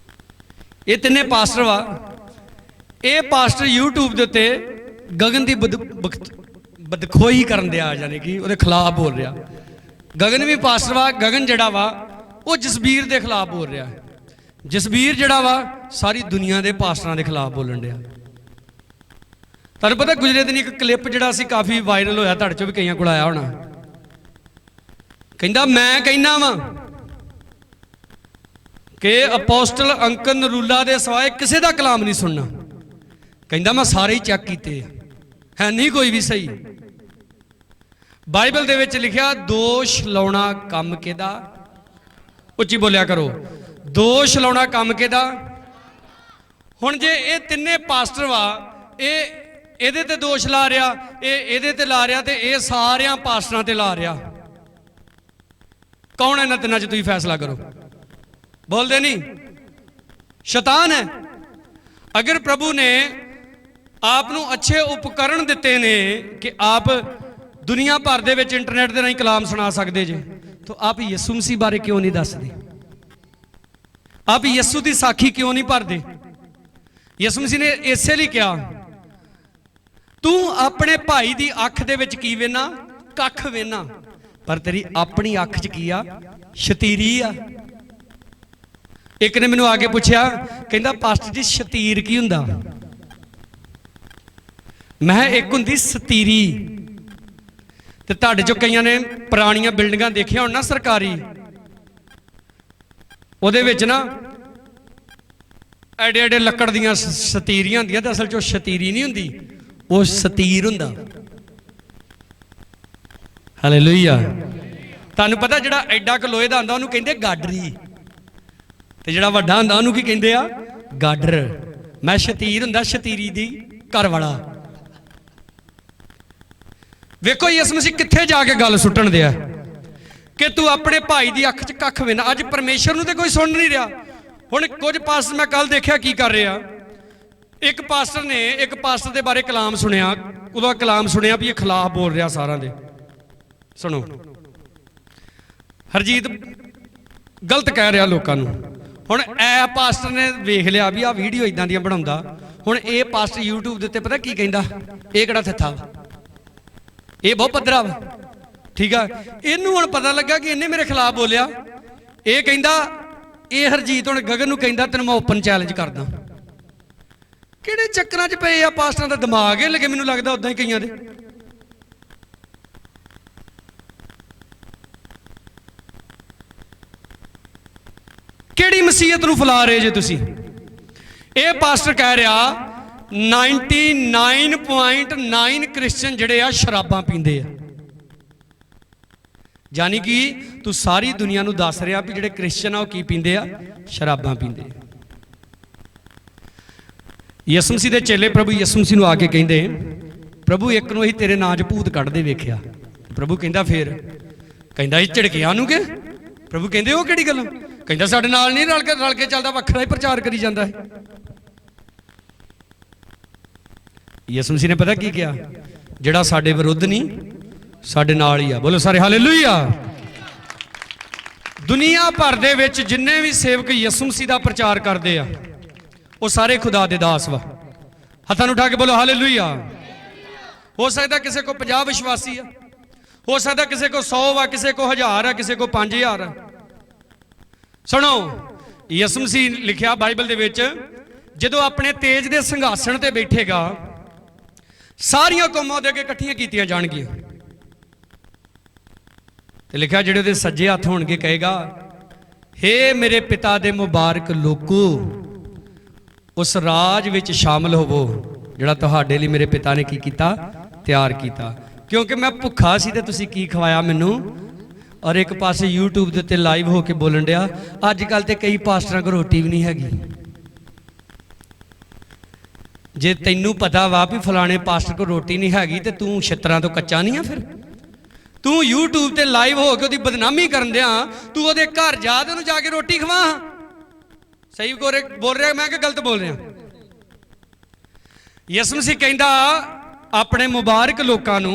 ਇਹ ਤਿੰਨੇ ਪਾਸਟਰ ਵਾ। ਇਹ ਪਾਸਟਰ YouTube ਦੇ ਉੱਤੇ ਗਗਨ ਦੀ ਬਦਖੋਈ ਕਰਨ ਦਿਆ, ਯਾਨੀ ਕਿ ਉਹਦੇ ਖਿਲਾਫ ਬੋਲ ਰਿਹਾ। ਗਗਨ ਵੀ ਪਾਸਟਰ ਵਾ। ਗਗਨ ਜਿਹੜਾ ਵਾ ਉਹ ਜਸਬੀਰ ਦੇ ਖਿਲਾਫ ਬੋਲ ਰਿਹਾ। ਜਸਬੀਰ ਜਿਹੜਾ ਵਾ ਸਾਰੀ ਦੁਨੀਆ ਦੇ ਪਾਸਟਰਾਂ ਦੇ ਖਿਲਾਫ ਬੋਲਣ ਡਿਆ। ਤੁਹਾਨੂੰ ਪਤਾ ਗੁਜਰੇ ਦਿਨ ਇੱਕ ਕਲਿੱਪ ਜਿਹੜਾ ਸੀ ਕਾਫੀ ਵਾਇਰਲ ਹੋਇਆ, ਤੁਹਾਡੇ ਚੋਂ ਵੀ ਕਈਆਂ ਕੋਲ ਆਇਆ ਹੋਣਾ। ਕਹਿੰਦਾ ਮੈਂ ਕਹਿਣਾ ਵਾ ਕਿ ਅਪੋਸਟਲ ਅੰਕਲ ਨਰੂਲਾ ਦੇ ਸਿਵਾਏ ਕਿਸੇ ਦਾ ਕਲਾਮ ਨਹੀਂ ਸੁਣਨਾ। ਕਹਿੰਦਾ ਮੈਂ ਸਾਰੇ ਹੀ ਚੈੱਕ ਕੀਤੇ, ਹੈ ਨਹੀਂ ਕੋਈ ਵੀ ਸਹੀ। ਬਾਈਬਲ ਦੇ ਵਿੱਚ ਲਿਖਿਆ ਦੋਸ਼ ਲਾਉਣਾ ਕੰਮ ਕਿਹਦਾ? ਉੱਚੀ ਬੋਲਿਆ ਕਰੋ, ਦੋਸ਼ ਲਾਉਣਾ ਕੰਮ ਕਿਹਦਾ? ਹੁਣ ਜੇ ਇਹ ਤਿੰਨੇ ਪਾਸਟਰ ਵਾ, ਇਹ ਇਹਦੇ ਤੇ ਦੋਸ਼ ਲਾ ਰਿਹਾ, ਇਹ ਇਹਦੇ ਤੇ ਲਾ ਰਿਹਾ, ਤੇ ਇਹ ਸਾਰਿਆਂ ਪਾਸਟਰਾਂ ਤੇ ਲਾ ਰਿਹਾ। ਕੌਣ ਹੈ ਇਹਨਾਂ ਤਿੰਨਾਂ 'ਚ? ਤੁਸੀਂ ਫੈਸਲਾ ਕਰੋ। ਬੋਲਦੇ ਨਹੀਂ? ਸ਼ੈਤਾਨ ਹੈ। ਅਗਰ ਪ੍ਰਭੂ ਨੇ ਆਪ ਨੂੰ ਅੱਛੇ ਉਪਕਰਨ ਦਿੱਤੇ ਨੇ ਕਿ ਆਪ ਦੁਨੀਆ ਭਰ ਦੇ ਵਿੱਚ ਇੰਟਰਨੈਟ ਦੇ ਰਾਹੀਂ ਕਲਾਮ ਸੁਣਾ ਸਕਦੇ ਜੇ, ਤਾਂ ਆਪ ਯਿਸੂ ਮਸੀਹ ਬਾਰੇ ਕਿਉਂ ਨਹੀਂ ਦੱਸਦੇ? ਆਪ ਯਿਸੂ ਦੀ ਸਾਖੀ ਕਿਉਂ ਨਹੀਂ ਭਰਦੇ? ਯਿਸੂ ਮਸੀਹ ਨੇ ਇਸੇ ਲਈ ਕਿਹਾ, ਤੂੰ ਆਪਣੇ ਭਾਈ ਦੀ ਅੱਖ ਦੇ ਵਿੱਚ ਕੀ ਵੇਨਾ? ਕੱਖ ਵੇਨਾ, ਪਰ ਤੇਰੀ ਆਪਣੀ ਅੱਖ 'ਚ ਕੀ ਆ? ਸ਼ਤੀਰੀ ਆ। ਇੱਕ ਨੇ ਮੈਨੂੰ ਆ ਕੇ ਪੁੱਛਿਆ, ਕਹਿੰਦਾ ਪਾਸਟਰ ਜੀ ਸ਼ਤੀਰ ਕੀ ਹੁੰਦਾ? ਮੈਂ ਇੱਕ ਹੁੰਦੀ ਸਤੀਰੀ। ਤੇ ਤੁਹਾਡੇ ਚੋਂ ਕਈਆਂ ਨੇ ਪੁਰਾਣੀਆਂ ਬਿਲਡਿੰਗਾਂ ਦੇਖੀਆਂ ਹੋਣ ਨਾ ਸਰਕਾਰੀ, ਉਹਦੇ ਵਿੱਚ ਨਾ ਐਡੇ ਐਡੇ ਲੱਕੜ ਦੀਆਂ ਸਤੀਰੀਆਂ ਹੁੰਦੀਆਂ, ਤੇ ਅਸਲ 'ਚ ਉਹ ਸ਼ਤੀਰੀ ਨਹੀਂ ਹੁੰਦੀ, ਉਹ ਸਤੀਰ ਹੁੰਦਾ। ਹਾਲੇਲੂਇਆ। ਤੁਹਾਨੂੰ ਪਤਾ ਜਿਹੜਾ ਐਡਾ ਕੁ ਲੋਹੇ ਦਾ ਹੁੰਦਾ ਉਹਨੂੰ ਕਹਿੰਦੇ ਗਾਡਰੀ, ਤੇ ਜਿਹੜਾ ਵੱਡਾ ਹੁੰਦਾ ਉਹਨੂੰ ਕੀ ਕਹਿੰਦੇ ਆ? ਗਾਡਰ। ਮੈਂ ਸ਼ਤੀਰ ਹੁੰਦਾ, ਸ਼ਤੀਰੀ ਦੀ ਘਰ ਵਾਲਾ। ਵੇਖੋ ਯਿਸੂ ਮਸੀਹ ਕਿੱਥੇ ਜਾ ਕੇ ਗੱਲ ਸੁੱਟਣ ਦਿਆ ਕਿ ਤੂੰ ਆਪਣੇ ਭਾਈ ਦੀ ਅੱਖ 'ਚ ਕੱਖ ਵੇਨਾ। ਅੱਜ ਪਰਮੇਸ਼ਰ ਨੂੰ ਤੇ ਕੋਈ ਸੁਣ ਨਹੀਂ ਰਿਹਾ। ਹੁਣ ਕੁਝ ਪਾਸਟਰ ਮੈਂ ਕੱਲ ਦੇਖਿਆ ਕੀ ਕਰ ਰਿਹਾ। ਇੱਕ ਪਾਸਟਰ ਨੇ ਇੱਕ ਪਾਸਟਰ ਦੇ ਬਾਰੇ ਕਲਾਮ ਸੁਣਿਆ, ਉਹਦਾ ਕਲਾਮ ਸੁਣਿਆ ਵੀ ਇਹ ਖਿਲਾਫ ਬੋਲ ਰਿਹਾ ਸਾਰਿਆਂ ਦੇ। ਸੁਣੋ, ਹਰਜੀਤ ਗਲਤ ਕਹਿ ਰਿਹਾ ਲੋਕਾਂ ਨੂੰ। ਹੁਣ ਇਹ ਪਾਸਟਰ ਨੇ ਵੇਖ ਲਿਆ ਵੀ ਆਹ ਵੀਡੀਓ ਇਦਾਂ ਦੀਆਂ ਬਣਾਉਂਦਾ। ਹੁਣ ਇਹ ਪਾਸਟਰ YouTube ਦੇ ਉੱਤੇ ਪਤਾ ਕੀ ਕਹਿੰਦਾ? ਇਹ ਕਿਹੜਾ ਥੱਥਾ ਵਾ, ਇਹ ਬਹੁਤ ਪੱਧਰਾ ਵਾ। ਠੀਕ ਆ, ਇਹਨੂੰ ਹੁਣ ਪਤਾ ਲੱਗਾ ਕਿ ਇਹਨੇ ਮੇਰੇ ਖਿਲਾਫ ਬੋਲਿਆ। ਇਹ ਕਹਿੰਦਾ, ਇਹ ਹਰਜੀਤ ਹੁਣ ਗਗਨ ਨੂੰ ਕਹਿੰਦਾ ਤੈਨੂੰ ਮੈਂ ਓਪਨ ਚੈਲੰਜ ਕਰਦਾ। ਕਿਹੜੇ ਚੱਕਰਾਂ 'ਚ ਪਏ ਆ ਪਾਸਟਰਾਂ ਦਾ? ਦਿਮਾਗ ਇਹ ਲੱਗੇ ਮੈਨੂੰ ਲੱਗਦਾ ਉਦਾਂ ਹੀ ਕਈਆਂ ਦੇ। ਕਿਹੜੀ ਮਸੀਹਤ ਨੂੰ ਫੈਲਾ ਰਹੇ ਜੇ ਤੁਸੀਂ? ਇਹ ਪਾਸਟਰ ਕਹਿ ਰਿਹਾ 99.9 ਕ੍ਰਿਸਚੀਅਨ ਜਿਹੜੇ ਆ ਸ਼ਰਾਬਾਂ ਪੀਂਦੇ ਆ। ਯਾਨੀ ਕਿ ਤੂੰ ਸਾਰੀ ਦੁਨੀਆ ਨੂੰ ਦੱਸ ਰਿਹਾ ਵੀ ਜਿਹੜੇ ਕ੍ਰਿਸਚੀਅਨ ਆ ਉਹ ਕੀ ਪੀਂਦੇ ਆ? ਸ਼ਰਾਬਾਂ ਪੀਂਦੇ ਆ। ਯਿਸੂ ਮਸੀਹ ਦੇ ਚੇਲੇ ਪ੍ਰਭੂ ਯਿਸੂ ਮਸੀਹ ਨੂੰ ਆ ਕੇ ਕਹਿੰਦੇ, ਪ੍ਰਭੂ ਇੱਕ ਨੂੰ ਅਸੀਂ ਤੇਰੇ ਨਾਂ 'ਚ ਭੂਤ ਕੱਢਦੇ ਵੇਖਿਆ। ਪ੍ਰਭੂ ਕਹਿੰਦਾ ਫੇਰ? ਕਹਿੰਦਾ ਇਹ ਝਿੜਕਿਆਂ ਨੂੰ ਕਿ? ਪ੍ਰਭੂ ਕਹਿੰਦੇ ਉਹ ਕਿਹੜੀ ਗੱਲ? ਕਹਿੰਦਾ ਸਾਡੇ ਨਾਲ ਨਹੀਂ ਰਲ ਕੇ ਚੱਲਦਾ, ਵੱਖਰਾ ਹੀ ਪ੍ਰਚਾਰ ਕਰੀ ਜਾਂਦਾ ਹੈ। ਯਿਸੂ ਮਸੀਹ ਨੇ ਪਤਾ ਕੀ ਕਿਹਾ? ਜਿਹੜਾ ਸਾਡੇ ਵਿਰੁੱਧ ਨਹੀਂ, ਸਾਡੇ ਨਾਲ ਹੀ ਆ। ਬੋਲੋ ਸਾਰੇ ਹਾਲੇਲੂਇਆ। ਦੁਨੀਆ ਭਰ ਦੇ ਵਿੱਚ ਜਿੰਨੇ ਵੀ ਸੇਵਕ ਯਿਸੂ ਮਸੀਹ ਦਾ ਪ੍ਰਚਾਰ ਕਰਦੇ ਆ, ਉਹ ਸਾਰੇ ਖੁਦਾ ਦੇ ਦਾਸ ਵਾ। ਹੱਥਾਂ ਨੂੰ ਉਠਾ ਕੇ ਬੋਲੋ ਹਾਲੇਲੂਇਆ। ਹੋ ਸਕਦਾ ਕਿਸੇ ਕੋ 50 ਵਿਸ਼ਵਾਸੀ ਆ, ਹੋ ਸਕਦਾ ਕਿਸੇ ਕੋ 100 ਵਾ, ਕਿਸੇ ਕੋ 1000 ਆ, ਕਿਸੇ ਕੋ 5000 ਆ। ਸੁਣੋ, ਯਿਸੂ ਮਸੀਹ ਲਿਖਿਆ ਬਾਈਬਲ ਦੇ ਵਿੱਚ, ਜਦੋਂ ਆਪਣੇ ਤੇਜ ਦੇ ਸਿੰਘਾਸਣ ਤੇ ਬੈਠੇਗਾ, ਸਾਰੀਆਂ ਕੌਮਾਂ ਉਹਦੇ ਅੱਗੇ ਇਕੱਠੀਆਂ ਕੀਤੀਆਂ ਜਾਣਗੀਆਂ। ਤੇ ਲਿਖਿਆ ਜਿਹੜੇ ਉਹਦੇ ਸੱਜੇ ਹੱਥ ਹੋਣਗੇ ਕਹੇਗਾ, ਹੇ ਮੇਰੇ ਪਿਤਾ ਦੇ ਮੁਬਾਰਕ ਲੋਕੋ, ਉਸ ਰਾਜ ਵਿੱਚ ਸ਼ਾਮਲ ਹੋਵੋ ਜਿਹੜਾ ਤੁਹਾਡੇ ਲਈ ਮੇਰੇ ਪਿਤਾ ਨੇ ਕੀ ਕੀਤਾ? ਤਿਆਰ ਕੀਤਾ। ਕਿਉਂਕਿ ਮੈਂ ਭੁੱਖਾ ਸੀ ਤੇ ਤੁਸੀਂ ਕੀ ਖਵਾਇਆ ਮੈਨੂੰ। ਔਰ ਇੱਕ ਪਾਸੇ YouTube ਦੇ ਉੱਤੇ ਲਾਈਵ ਹੋ ਕੇ ਬੋਲਣ ਡਿਆ, ਅੱਜ ਕੱਲ ਤੇ ਕਈ ਪਾਸਟਰਾਂ ਕੋਲ ਰੋਟੀ ਵੀ ਨਹੀਂ ਹੈਗੀ। ਜੇ ਤੈਨੂੰ ਪਤਾ ਵਾ ਵੀ ਫਲਾਣੇ ਪਾਸਟਰ ਕੋਲ ਰੋਟੀ ਨਹੀਂ ਹੈਗੀ ਤੇ ਤੂੰ ਛਿੱਤਰਾਂ ਤੋਂ ਕੱਚਾ ਨਹੀਂ ਆ? ਫਿਰ ਤੂੰ YouTube ਤੇ ਲਾਈਵ ਹੋ ਕੇ ਉਹਦੀ ਬਦਨਾਮੀ ਕਰਨ ਦਿਆਂ, ਤੂੰ ਉਹਦੇ ਘਰ ਜਾ ਤੇ ਉਹਨੂੰ ਜਾ ਕੇ ਰੋਟੀ ਖਵਾ। ਸਹੀ ਬੋਲ ਰਿਹਾ ਮੈਂ ਕਿ ਗਲਤ ਬੋਲ ਰਿਹਾ? ਯਿਸੂ ਮਸੀਹ ਕਹਿੰਦਾ ਆਪਣੇ ਮੁਬਾਰਕ ਲੋਕਾਂ ਨੂੰ,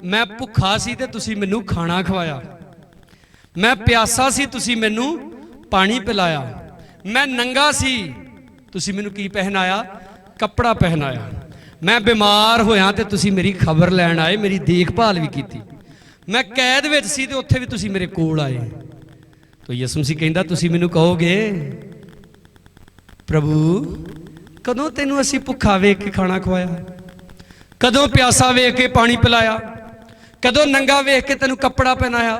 ਮੈਂ ਭੁੱਖਾ ਸੀ ਤੇ ਤੁਸੀਂ ਮੈਨੂੰ ਖਾਣਾ ਖਵਾਇਆ, ਮੈਂ ਪਿਆਸਾ ਸੀ ਤੁਸੀਂ ਮੈਨੂੰ ਪਾਣੀ ਪਿਲਾਇਆ, ਮੈਂ ਨੰਗਾ ਸੀ ਤੁਸੀਂ ਮੈਨੂੰ ਕੀ ਪਹਿਨਾਇਆ? ਕੱਪੜਾ ਪਹਿਨਾਇਆ, ਮੈਂ ਬਿਮਾਰ ਹੋਇਆ ਤੇ ਤੁਸੀਂ ਮੇਰੀ ਖਬਰ ਲੈਣ ਆਏ, ਮੇਰੀ ਦੇਖਭਾਲ ਵੀ ਕੀਤੀ, ਮੈਂ ਕੈਦ ਵਿੱਚ ਸੀ ਤੇ ਉੱਥੇ ਵੀ ਤੁਸੀਂ ਮੇਰੇ ਕੋਲ ਆਏ। ਤਾਂ ਯਿਸੂ ਮਸੀਹ ਕਹਿੰਦਾ ਤੁਸੀਂ ਮੈਨੂੰ ਕਹੋਗੇ, ਪ੍ਰਭੂ ਕਦੋਂ ਤੈਨੂੰ ਅਸੀਂ ਭੁੱਖਾ ਵੇਖ ਕੇ ਖਾਣਾ ਖਵਾਇਆ? ਕਦੋਂ ਪਿਆਸਾ ਵੇਖ ਕੇ ਪਾਣੀ ਪਿਲਾਇਆ? ਕਦੋਂ ਨੰਗਾ ਵੇਖ ਕੇ ਤੈਨੂੰ ਕੱਪੜਾ ਪਹਿਨਾਇਆ?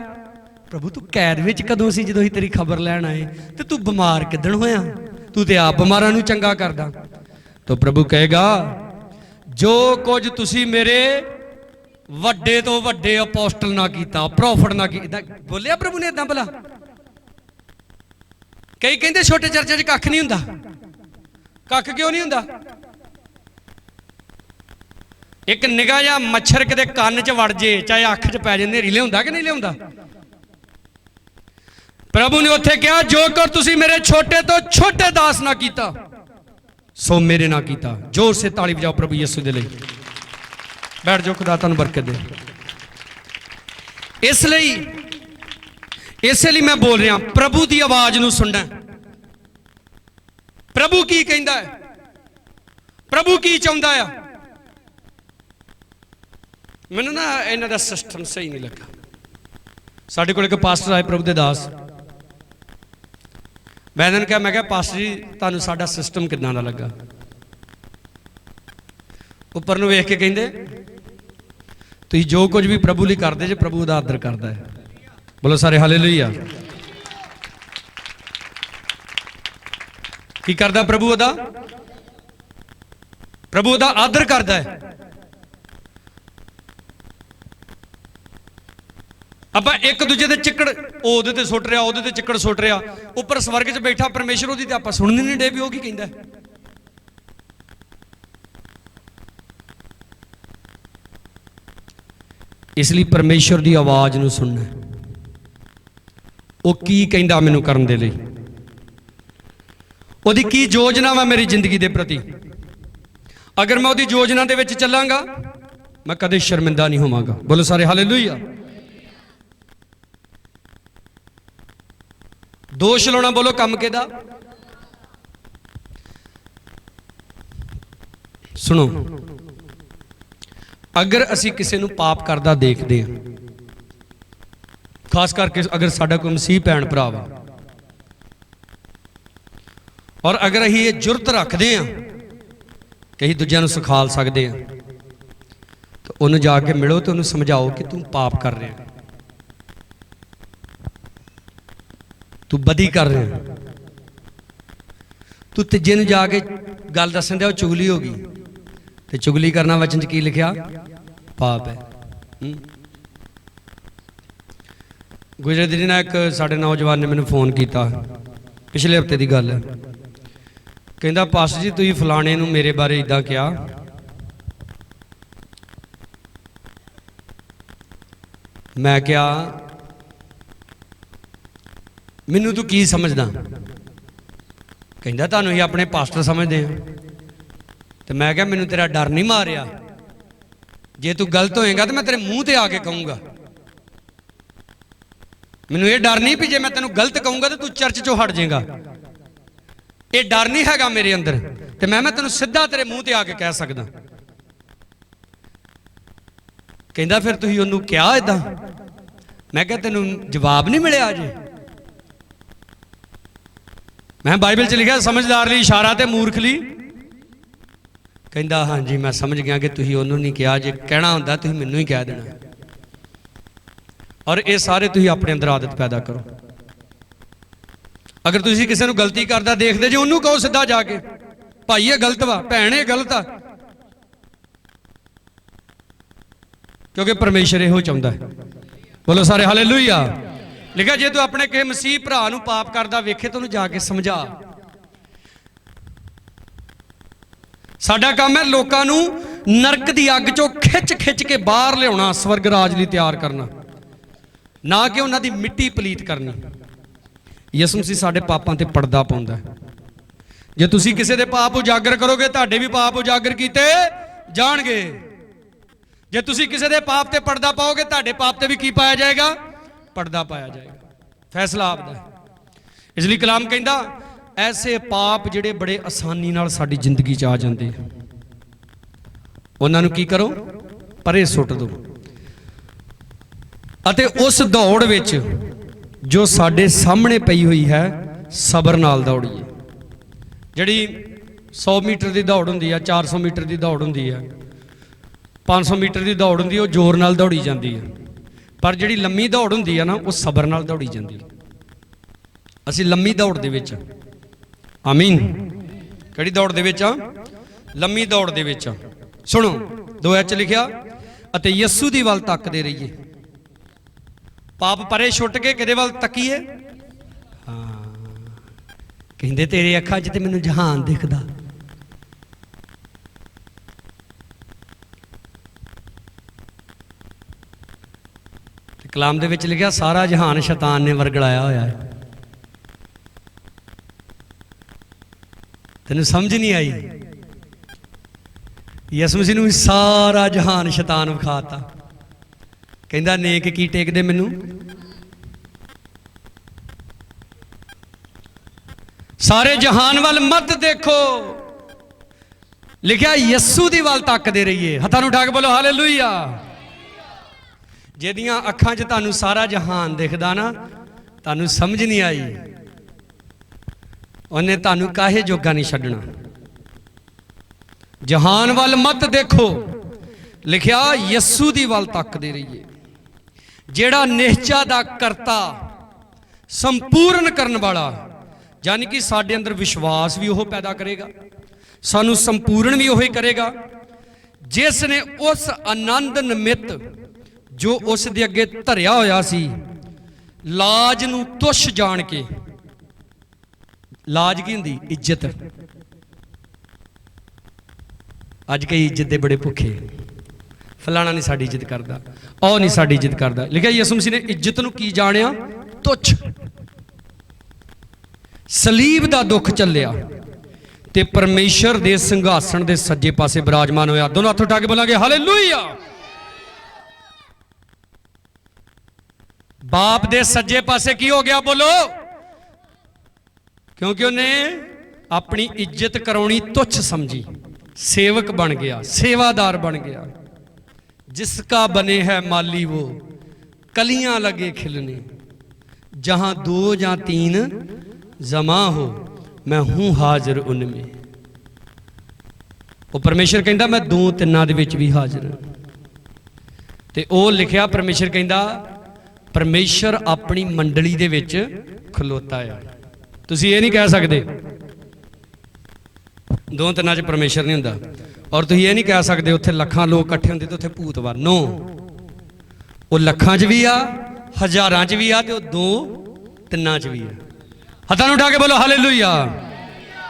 ਪ੍ਰਭੂ ਤੂੰ ਕੈਦ ਵਿੱਚ ਕਦੋਂ ਸੀ ਜਦੋਂ ਅਸੀਂ ਤੇਰੀ ਖਬਰ ਲੈਣ ਆਏ? ਤੇ ਤੂੰ ਬਿਮਾਰ ਕਿੱਦਣ ਹੋਇਆ? ਤੂੰ ਤੇ ਆਪ ਬਿਮਾਰਾਂ ਨੂੰ ਚੰਗਾ ਕਰਦਾ। ਤਾਂ ਪ੍ਰਭੂ ਕਹੇਗਾ, ਜੋ ਕੁਝ ਤੁਸੀਂ ਮੇਰੇ ਵੱਡੇ ਤੋਂ ਵੱਡੇ ਅਪੋਸਟਲ ਨਾ ਕੀਤਾ, ਪ੍ਰੋਫਟ ਨਾ ਕੀਤਾ। ਬੋਲਿਆ ਪ੍ਰਭੂ ਨੇ ਏਦਾਂ ਭਲਾ? ਕਈ ਕਹਿੰਦੇ ਛੋਟੇ ਚਰਚੇ 'ਚ ਕੱਖ ਨਹੀਂ ਹੁੰਦਾ। ਕੱਖ ਕਿਉਂ ਨਹੀਂ ਹੁੰਦਾ? ਇੱਕ ਨਿਗਾਹ ਜਿਹਾ ਮੱਛਰ ਕਿਤੇ ਕੰਨ 'ਚ ਵੜ ਜੇ, ਚਾਹੇ ਅੱਖ 'ਚ ਪੈ ਜੇ, ਨੇਰੀ ਲਿਆਉਂਦਾ ਕਿ ਨਹੀਂ ਲਿਆਉਂਦਾ? ਪ੍ਰਭੂ ਨੇ ਉੱਥੇ ਕਿਹਾ, ਜੋ ਕਰ ਤੁਸੀਂ ਮੇਰੇ ਛੋਟੇ ਤੋਂ ਛੋਟੇ ਦਾਸ ਨਾ ਕੀਤਾ, ਸੋ ਮੇਰੇ ਨਾ ਕੀਤਾ। ਜ਼ੋਰ ਸੇ ਤਾਲੀ ਵਜਾਓ ਪ੍ਰਭੂ ਯਿਸੂ ਦੇ ਲਈ। ਬੈਠ ਜਾਓ, ਖੁਦਾ ਤੁਹਾਨੂੰ ਬਰਕਤ ਦੇ। ਇਸੇ ਲਈ ਮੈਂ ਬੋਲ ਰਿਹਾ, ਪ੍ਰਭੂ ਦੀ ਆਵਾਜ਼ ਨੂੰ ਸੁਣਨਾ। ਪ੍ਰਭੂ ਕੀ ਕਹਿੰਦਾ ਹੈ? ਪ੍ਰਭੂ ਕੀ ਚਾਹੁੰਦਾ ਆ? ਮੈਨੂੰ ਨਾ ਇਹਨਾਂ ਦਾ ਸਿਸਟਮ ਸਹੀ ਨਹੀਂ ਲੱਗਾ। ਸਾਡੇ ਕੋਲ ਇੱਕ ਪਾਸਟਰ ਆਏ, ਪ੍ਰਭੂ ਦੇ ਦਾਸ। ਮੈਂ ਇਹਨਾਂ ਨੂੰ ਕਿਹਾ, ਮੈਂ ਕਿਹਾ ਪਾਸਟਰ ਜੀ ਤੁਹਾਨੂੰ ਸਾਡਾ ਸਿਸਟਮ ਕਿੱਦਾਂ ਦਾ ਲੱਗਾ? ਉੱਪਰ ਨੂੰ ਵੇਖ ਕੇ ਕਹਿੰਦੇ, ਤੁਸੀਂ ਜੋ ਕੁਝ ਵੀ ਪ੍ਰਭੂ ਲਈ ਕਰਦੇ ਜੇ, ਪ੍ਰਭੂ ਦਾ ਆਦਰ ਕਰਦਾ ਹੈ। ਬੋਲੋ ਸਾਰੇ ਹਾਲੇਲੂਇਆ। ਕੀ ਕਰਦਾ ਪ੍ਰਭੂ? ਪ੍ਰਭੂ ਦਾ ਆਦਰ ਕਰਦਾ ਹੈ। ਆਪਾਂ ਇੱਕ ਦੂਜੇ ਦੇ ਚਿੱਕੜ ਉਹਦੇ ਤੇ ਸੁੱਟ ਰਿਹਾ, ਉਹਦੇ ਤੇ ਚਿੱਕੜ ਸੁੱਟ ਰਿਹਾ। ਉੱਪਰ ਸਵਰਗ 'ਚ ਬੈਠਾ ਪਰਮੇਸ਼ਰ, ਉਹਦੀ ਤੇ ਆਪਾਂ ਸੁਣਨੀ ਨਹੀਂ ਡੇ ਵੀ ਉਹ ਕੀ ਕਹਿੰਦਾ। ਇਸ ਲਈ ਪਰਮੇਸ਼ਰ ਦੀ ਆਵਾਜ਼ ਨੂੰ ਸੁਣਨਾ, ਉਹ ਕੀ ਕਹਿੰਦਾ ਮੈਨੂੰ ਕਰਨ ਦੇ ਲਈ, ਉਹਦੀ ਕੀ ਯੋਜਨਾ ਵਾ ਮੇਰੀ ਜ਼ਿੰਦਗੀ ਦੇ ਪ੍ਰਤੀ। ਅਗਰ ਮੈਂ ਉਹਦੀ ਯੋਜਨਾ ਦੇ ਵਿੱਚ ਚੱਲਾਂਗਾ, ਮੈਂ ਕਦੇ ਸ਼ਰਮਿੰਦਾ ਨਹੀਂ ਹੋਵਾਂਗਾ। ਬੋਲੋ ਸਾਰੇ ਹਾਲੇਲੂਇਆ। ਦੋਸ਼ ਲਾਉਣਾ, ਬੋਲੋ ਕੰਮ ਕਿਹਦਾ? ਸੁਣੋ, ਅਗਰ ਅਸੀਂ ਕਿਸੇ ਨੂੰ ਪਾਪ ਕਰਦਾ ਦੇਖਦੇ ਹਾਂ, ਖਾਸ ਕਰਕੇ ਅਗਰ ਸਾਡਾ ਕੋਈ ਮਸੀਹ ਭੈਣ ਭਰਾ ਵਾ, ਔਰ ਅਗਰ ਅਸੀਂ ਇਹ ਜੁਰਤ ਰੱਖਦੇ ਹਾਂ ਕਿ ਅਸੀਂ ਦੂਜਿਆਂ ਨੂੰ ਸਿਖਾਲ ਸਕਦੇ ਹਾਂ, ਤਾਂ ਉਹਨੂੰ ਜਾ ਕੇ ਮਿਲੋ ਤੇ ਉਹਨੂੰ ਸਮਝਾਓ ਕਿ ਤੂੰ ਪਾਪ ਕਰ ਰਿਹਾ, ਤੂੰ ਬਦੀ ਕਰ ਰਿਹਾ। ਤੂੰ ਤੀਜੇ ਨੂੰ ਜਾ ਕੇ ਗੱਲ ਦੱਸਣ ਦਿਆ, ਉਹ ਚੁਗਲੀ ਹੋ ਗਈ। ਤੇ ਚੁਗਲੀ ਕਰਨਾ ਵਚਨ 'ਚ ਕੀ ਲਿਖਿਆ? ਪਾਪ ਹੈ। ਗੁਜ਼ਰੇ ਦਿਨ ਇੱਕ ਸਾਡੇ ਨੌਜਵਾਨ ਨੇ ਮੈਨੂੰ ਫੋਨ ਕੀਤਾ, ਪਿਛਲੇ ਹਫ਼ਤੇ ਦੀ ਗੱਲ ਹੈ। ਕਹਿੰਦਾ ਪਾਸਟਰ ਜੀ ਤੁਸੀਂ ਫਲਾਣੇ ਨੂੰ ਮੇਰੇ ਬਾਰੇ ਇਦਾਂ ਕਿਹਾ। ਮੈਂ ਕਿਹਾ ਮੈਨੂੰ ਤੂੰ ਕੀ ਸਮਝਦਾ? ਕਹਿੰਦਾ ਤੁਹਾਨੂੰ ਹੀ ਆਪਣੇ ਪਾਸਟਰ ਸਮਝਦੇ ਆ। ਤੇ ਮੈਂ ਕਿਹਾ ਮੈਨੂੰ ਤੇਰਾ ਡਰ ਨਹੀਂ ਮਾਰਿਆ? ਜੇ ਤੂੰ ਗਲਤ ਹੋਏਗਾ ਤਾਂ ਮੈਂ ਤੇਰੇ ਮੂੰਹ ਤੇ ਆ ਕੇ ਕਹੂੰਗਾ। ਮੈਨੂੰ ਇਹ ਡਰ ਨਹੀਂ ਵੀ ਜੇ ਮੈਂ ਤੈਨੂੰ ਗਲਤ ਕਹੂੰਗਾ ਤਾਂ ਤੂੰ ਚਰਚ ਚੋਂ ਹਟ ਜਾਏਗਾ। ਇਹ ਡਰ ਨਹੀਂ ਹੈਗਾ ਮੇਰੇ ਅੰਦਰ, ਤੇ ਮੈਂ ਤੈਨੂੰ ਸਿੱਧਾ ਤੇਰੇ ਮੂੰਹ ਤੇ ਆ ਕੇ ਕਹਿ ਸਕਦਾ। ਕਹਿੰਦਾ ਫਿਰ ਤੁਸੀਂ ਉਹਨੂੰ ਕਿਹਾ ਏਦਾਂ? ਮੈਂ ਕਿਹਾ ਤੈਨੂੰ ਜਵਾਬ ਨਹੀਂ ਮਿਲਿਆ ਅਜੇ? ਮੈਂ ਬਾਈਬਲ 'ਚ ਲਿਖਿਆ ਸਮਝਦਾਰ ਲਈ ਇਸ਼ਾਰਾ ਤੇ ਮੂਰਖ ਲਈ। ਕਹਿੰਦਾ ਹਾਂਜੀ ਮੈਂ ਸਮਝ ਗਿਆ ਕਿ ਤੁਸੀਂ ਉਹਨੂੰ ਨਹੀਂ ਕਿਹਾ, ਜੇ ਕਹਿਣਾ ਹੁੰਦਾ ਤੁਸੀਂ ਮੈਨੂੰ ਹੀ ਕਹਿ ਦੇਣਾ। ਔਰ ਇਹ ਸਾਰੇ ਤੁਸੀਂ ਆਪਣੇ ਅੰਦਰ ਆਦਤ ਪੈਦਾ ਕਰੋ। ਅਗਰ ਤੁਸੀਂ ਕਿਸੇ ਨੂੰ ਗਲਤੀ ਕਰਦਾ ਦੇਖਦੇ ਜੇ ਉਹਨੂੰ ਕਹੋ ਸਿੱਧਾ ਜਾ ਕੇ, ਭਾਈ ਇਹ ਗਲਤ ਵਾ, ਭੈਣ ਇਹ ਗਲਤ ਆ, ਕਿਉਂਕਿ ਪਰਮੇਸ਼ਰ ਇਹੋ ਚਾਹੁੰਦਾ ਹੈ। ਬੋਲੋ ਸਾਰੇ ਹਾਲੇਲੂਇਆ। ਲਿਖਿਆ ਜੇ ਤੂੰ ਆਪਣੇ ਕਿਸੇ ਮਸੀਹ ਭਰਾ ਨੂੰ ਪਾਪ ਕਰਦਾ ਵੇਖੇ ਤਾਂ ਉਹਨੂੰ ਜਾ ਕੇ ਸਮਝਾ। ਸਾਡਾ ਕੰਮ ਹੈ ਲੋਕਾਂ ਨੂੰ ਨਰਕ ਦੀ ਅੱਗ ਚੋਂ ਖਿੱਚ ਕੇ ਬਾਹਰ ਲਿਆਉਣਾ, ਸਵਰਗ ਰਾਜ ਲਈ ਤਿਆਰ ਕਰਨਾ, ਨਾ ਕਿ ਉਹਨਾਂ ਦੀ ਮਿੱਟੀ ਪਲੀਤ ਕਰਨੀ। ਯਿਸੂ ਮਸੀਹ ਸਾਡੇ ਪਾਪਾਂ ਤੇ ਪਰਦਾ ਪਾਉਂਦਾ ਹੈ। ਜੇ ਤੁਸੀਂ ਕਿਸੇ ਦੇ ਪਾਪ ਉਜਾਗਰ ਕਰੋਗੇ ਤੁਹਾਡੇ ਵੀ ਪਾਪ ਉਜਾਗਰ ਕੀਤੇ ਜਾਣਗੇ। ਜੇ ਤੁਸੀਂ ਕਿਸੇ ਦੇ ਪਾਪ ਤੇ ਪਰਦਾ ਪਾਓਗੇ ਤੁਹਾਡੇ ਪਾਪ ਤੇ ਵੀ ਕੀ ਪਾਇਆ ਜਾਏਗਾ? ਪਰਦਾ ਪਾਇਆ ਜਾਏਗਾ। ਫੈਸਲਾ ਆਪਦਾ ਹੈ। ਇਸ ਲਈ ਕਲਾਮ ਕਹਿੰਦਾ ਐਸੇ ਪਾਪ ਜਿਹੜੇ ਬੜੇ ਆਸਾਨੀ ਨਾਲ ਸਾਡੀ ਜ਼ਿੰਦਗੀ 'ਚ ਆ ਜਾਂਦੇ ਉਹਨਾਂ ਨੂੰ ਕੀ ਕਰੋ? ਪਰੇ ਸੁੱਟ ਦਿਓ, ਅਤੇ ਉਸ ਦੌੜ ਵਿੱਚ ਜੋ ਸਾਡੇ ਸਾਹਮਣੇ ਪਈ ਹੋਈ ਹੈ ਸਬਰ ਨਾਲ ਦੌੜੀਏ। ਜਿਹੜੀ 100 ਮੀਟਰ ਦੀ ਦੌੜ ਹੁੰਦੀ ਆ, 400 ਮੀਟਰ ਦੀ ਦੌੜ ਹੁੰਦੀ ਆ, 500 ਮੀਟਰ ਦੀ ਦੌੜ ਹੁੰਦੀ, ਉਹ ਜ਼ੋਰ ਨਾਲ ਦੌੜੀ ਜਾਂਦੀ ਹੈ। ਪਰ ਜਿਹੜੀ ਲੰਮੀ ਦੌੜ ਹੁੰਦੀ ਆ ਨਾ, ਉਹ ਸਬਰ ਨਾਲ ਦੌੜੀ ਜਾਂਦੀ। ਅਸੀਂ ਲੰਮੀ ਦੌੜ ਦੇ ਵਿੱਚ, ਆਮੀਨ। ਕਿਹੜੀ ਦੌੜ ਦੇ ਵਿੱਚ ਆ? ਲੰਮੀ ਦੌੜ ਦੇ ਵਿੱਚ। ਸੁਣੋ 2 ਲਿਖਿਆ ਅਤੇ ਯਿਸੂ ਦੀ ਵੱਲ ਤੱਕਦੇ ਰਹੀਏ। ਪਾਪ ਪਰੇ ਛੁੱਟ ਕੇ ਕਿਹਦੇ ਵੱਲ ਤੱਕੀਏ? ਹਾਂ, ਕਹਿੰਦੇ ਤੇਰੇ ਅੱਖਾਂ 'ਚ ਤੇ ਮੈਨੂੰ ਜਹਾਨ ਦਿਖਦਾ। ਕਲਾਮ ਦੇ ਵਿੱਚ ਲਿਖਿਆ ਸਾਰਾ ਜਹਾਨ ਸ਼ੈਤਾਨ ਨੇ ਵਰਗਲਾਇਆ ਹੋਇਆ ਹੈ। ਤੈਨੂੰ ਸਮਝ ਨਹੀਂ ਆਈ? ਯਿਸੂ ਮਸੀਹ ਨੂੰ ਸਾਰਾ ਜਹਾਨ ਸ਼ੈਤਾਨ ਵਿਖਾਤਾ। ਕਹਿੰਦਾ ਨੇਕ ਕੀ ਟੇਕਦੇ ਮੈਨੂੰ? ਸਾਰੇ ਜਹਾਨ ਵੱਲ ਮਤ ਦੇਖੋ। ਲਿਖਿਆ ਯਿਸੂ ਦੀ ਵੱਲ ਤੱਕਦੇ ਰਹੀਏ। ਹੱਥਾਂ ਨੂੰ ਉਠਾ ਕੇ ਬੋਲੋ ਹਾਲੇਲੂਇਆ। ਜਿਹਦੀਆਂ ਅੱਖਾਂ 'ਚ ਤੁਹਾਨੂੰ ਸਾਰਾ ਜਹਾਨ ਦਿਖਦਾ ਨਾ, ਤੁਹਾਨੂੰ ਸਮਝ ਨਹੀਂ ਆਈ, ਉਹਨੇ ਤੁਹਾਨੂੰ ਕਾਹੇ ਜੋਗਾ ਨਹੀਂ ਛੱਡਣਾ। ਜਹਾਨ ਵੱਲ ਮਤ ਦੇਖੋ। ਲਿਖਿਆ ਯਿਸੂ ਦੀ ਵੱਲ ਤੱਕਦੇ ਰਹੀਏ, ਜਿਹੜਾ ਨਿਹਚਾ ਦਾ ਕਰਤਾ, ਸੰਪੂਰਨ ਕਰਨ ਵਾਲਾ, ਯਾਨੀ ਕਿ ਸਾਡੇ ਅੰਦਰ ਵਿਸ਼ਵਾਸ ਵੀ ਉਹ ਪੈਦਾ ਕਰੇਗਾ, ਸਾਨੂੰ ਸੰਪੂਰਨ ਵੀ ਉਹੀ ਕਰੇਗਾ, ਜਿਸ ਨੇ ਉਸ ਆਨੰਦ ਨਿਮਿਤ ਜੋ ਉਸ ਦੇ ਅੱਗੇ ਧਰਿਆ ਹੋਇਆ ਸੀ, ਲਾਜ ਨੂੰ ਤੁੱਛ ਜਾਣ ਕੇ। ਲਾਜ ਕੀ ਹੁੰਦੀ? ਇੱਜ਼ਤ। ਅੱਜ ਕਈ ਇੱਜ਼ਤ ਦੇ ਬੜੇ ਭੁੱਖੇ, ਫਲਾਣਾ ਨਹੀਂ ਸਾਡੀ ਇੱਜ਼ਤ ਕਰਦਾ, ਉਹ ਨਹੀਂ ਸਾਡੀ ਇੱਜ਼ਤ ਕਰਦਾ। ਲਿਖਿਆ ਯਿਸੂ ਮਸੀਹ ਨੇ ਇੱਜ਼ਤ ਨੂੰ ਕੀ ਜਾਣਿਆ? ਤੁੱਛ। ਸਲੀਬ ਦਾ ਦੁੱਖ ਚੱਲਿਆ ਤੇ ਪਰਮੇਸ਼ਰ ਦੇ ਸਿੰਘਾਸਣ ਦੇ ਸੱਜੇ ਪਾਸੇ ਬਿਰਾਜਮਾਨ ਹੋਇਆ। ਦੋਨੋਂ ਹੱਥ ਉਠਾ ਕੇ ਬੋਲਾਂਗੇ ਹਾਲੇਲੂਇਆ। ਬਾਪ ਦੇ ਸੱਜੇ ਪਾਸੇ ਕੀ ਹੋ ਗਿਆ? ਬੋਲੋ। ਕਿਉਂਕਿ ਉਹਨੇ ਆਪਣੀ ਇੱਜ਼ਤ ਕਰਾਉਣੀ ਤੁੱਛ ਸਮਝੀ, सेवक बन गया, सेवादार बन गया। जिसका बने है माली वो कलियां लगे खिलने, जहां 2 या 3 जमा हो मैं हूं हाजिर उनमें। वो परमेश्वर कहता मैं 2-3 दे विच भी हाजिर हां। ते ओ लिखिया परमेश्वर कहता परमेश्वर अपनी मंडली दे विच खलोता है। तुसीं ये नहीं कह सकते 2-3 च परमेश्वर नहीं हुंदा, और तुसीं ये नहीं कह सकते उत्थे लखां लोग इकट्ठे हुंदे ते उत्थे भूत वा। नो, वो लखां च भी आ, हज़ारां च भी आ, ते 2-3 च भी आ। हत्थां नूं उठा के बोलो हालेलुया।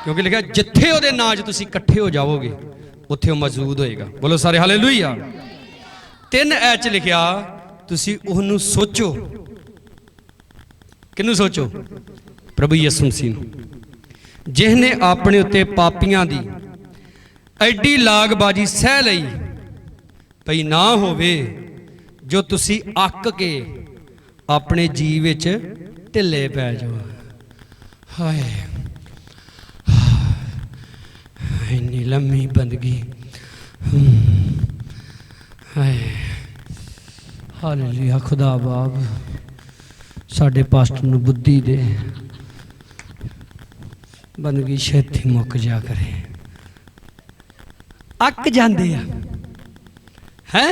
क्योंकि लिखा जिथे ਉਹਦੇ ਨਾਂ 'ਚ ਤੁਸੀਂ ਇਕੱਠੇ ਹੋ ਜਾਵੋਗੇ ਉੱਥੇ ਉਹ ਮੌਜੂਦ ਹੋਏਗਾ। ਬੋਲੋ ਸਾਰੇ ਹਾਲੇਲੂਇਆ। 3 ਐ 'ਚ ਲਿਖਿਆ ਤੁਸੀਂ ਉਹਨੂੰ ਸੋਚੋ। ਕਿਹਨੂੰ ਸੋਚੋ? ਪ੍ਰਭੂ ਯਿਸੂ ਮਸੀਹ ਨੂੰ, ਜਿਹਨੇ ਆਪਣੇ ਉੱਤੇ ਪਾਪੀਆਂ ਦੀ ਐਡੀ ਲਾਗਬਾਜੀ ਸਹਿ ਲਈ ਭਈ ਨਾ ਹੋਵੇ ਜੋ ਤੁਸੀਂ ਅੱਕ ਕੇ ਆਪਣੇ ਜੀਵ ਵਿੱਚ ਢਿੱਲੇ ਪੈ ਜਾਓ। ਹਾਏ ਇੰਨੀ ਲੰਮੀ ਬੰਦਗੀ। ਹਾਏ ਹਾਲੇਲੂਇਆ। ਖੁਦਾ ਬਾਪ ਸਾਡੇ ਪਾਸਟਰ ਨੂੰ ਬੁੱਧੀ ਦੇ, ਬੰਦਗੀ ਛੇਤੀ ਮੁੱਕ ਜਾ ਕਰੇ। ਅੱਕ ਜਾਂਦੇ ਆ ਹੈ।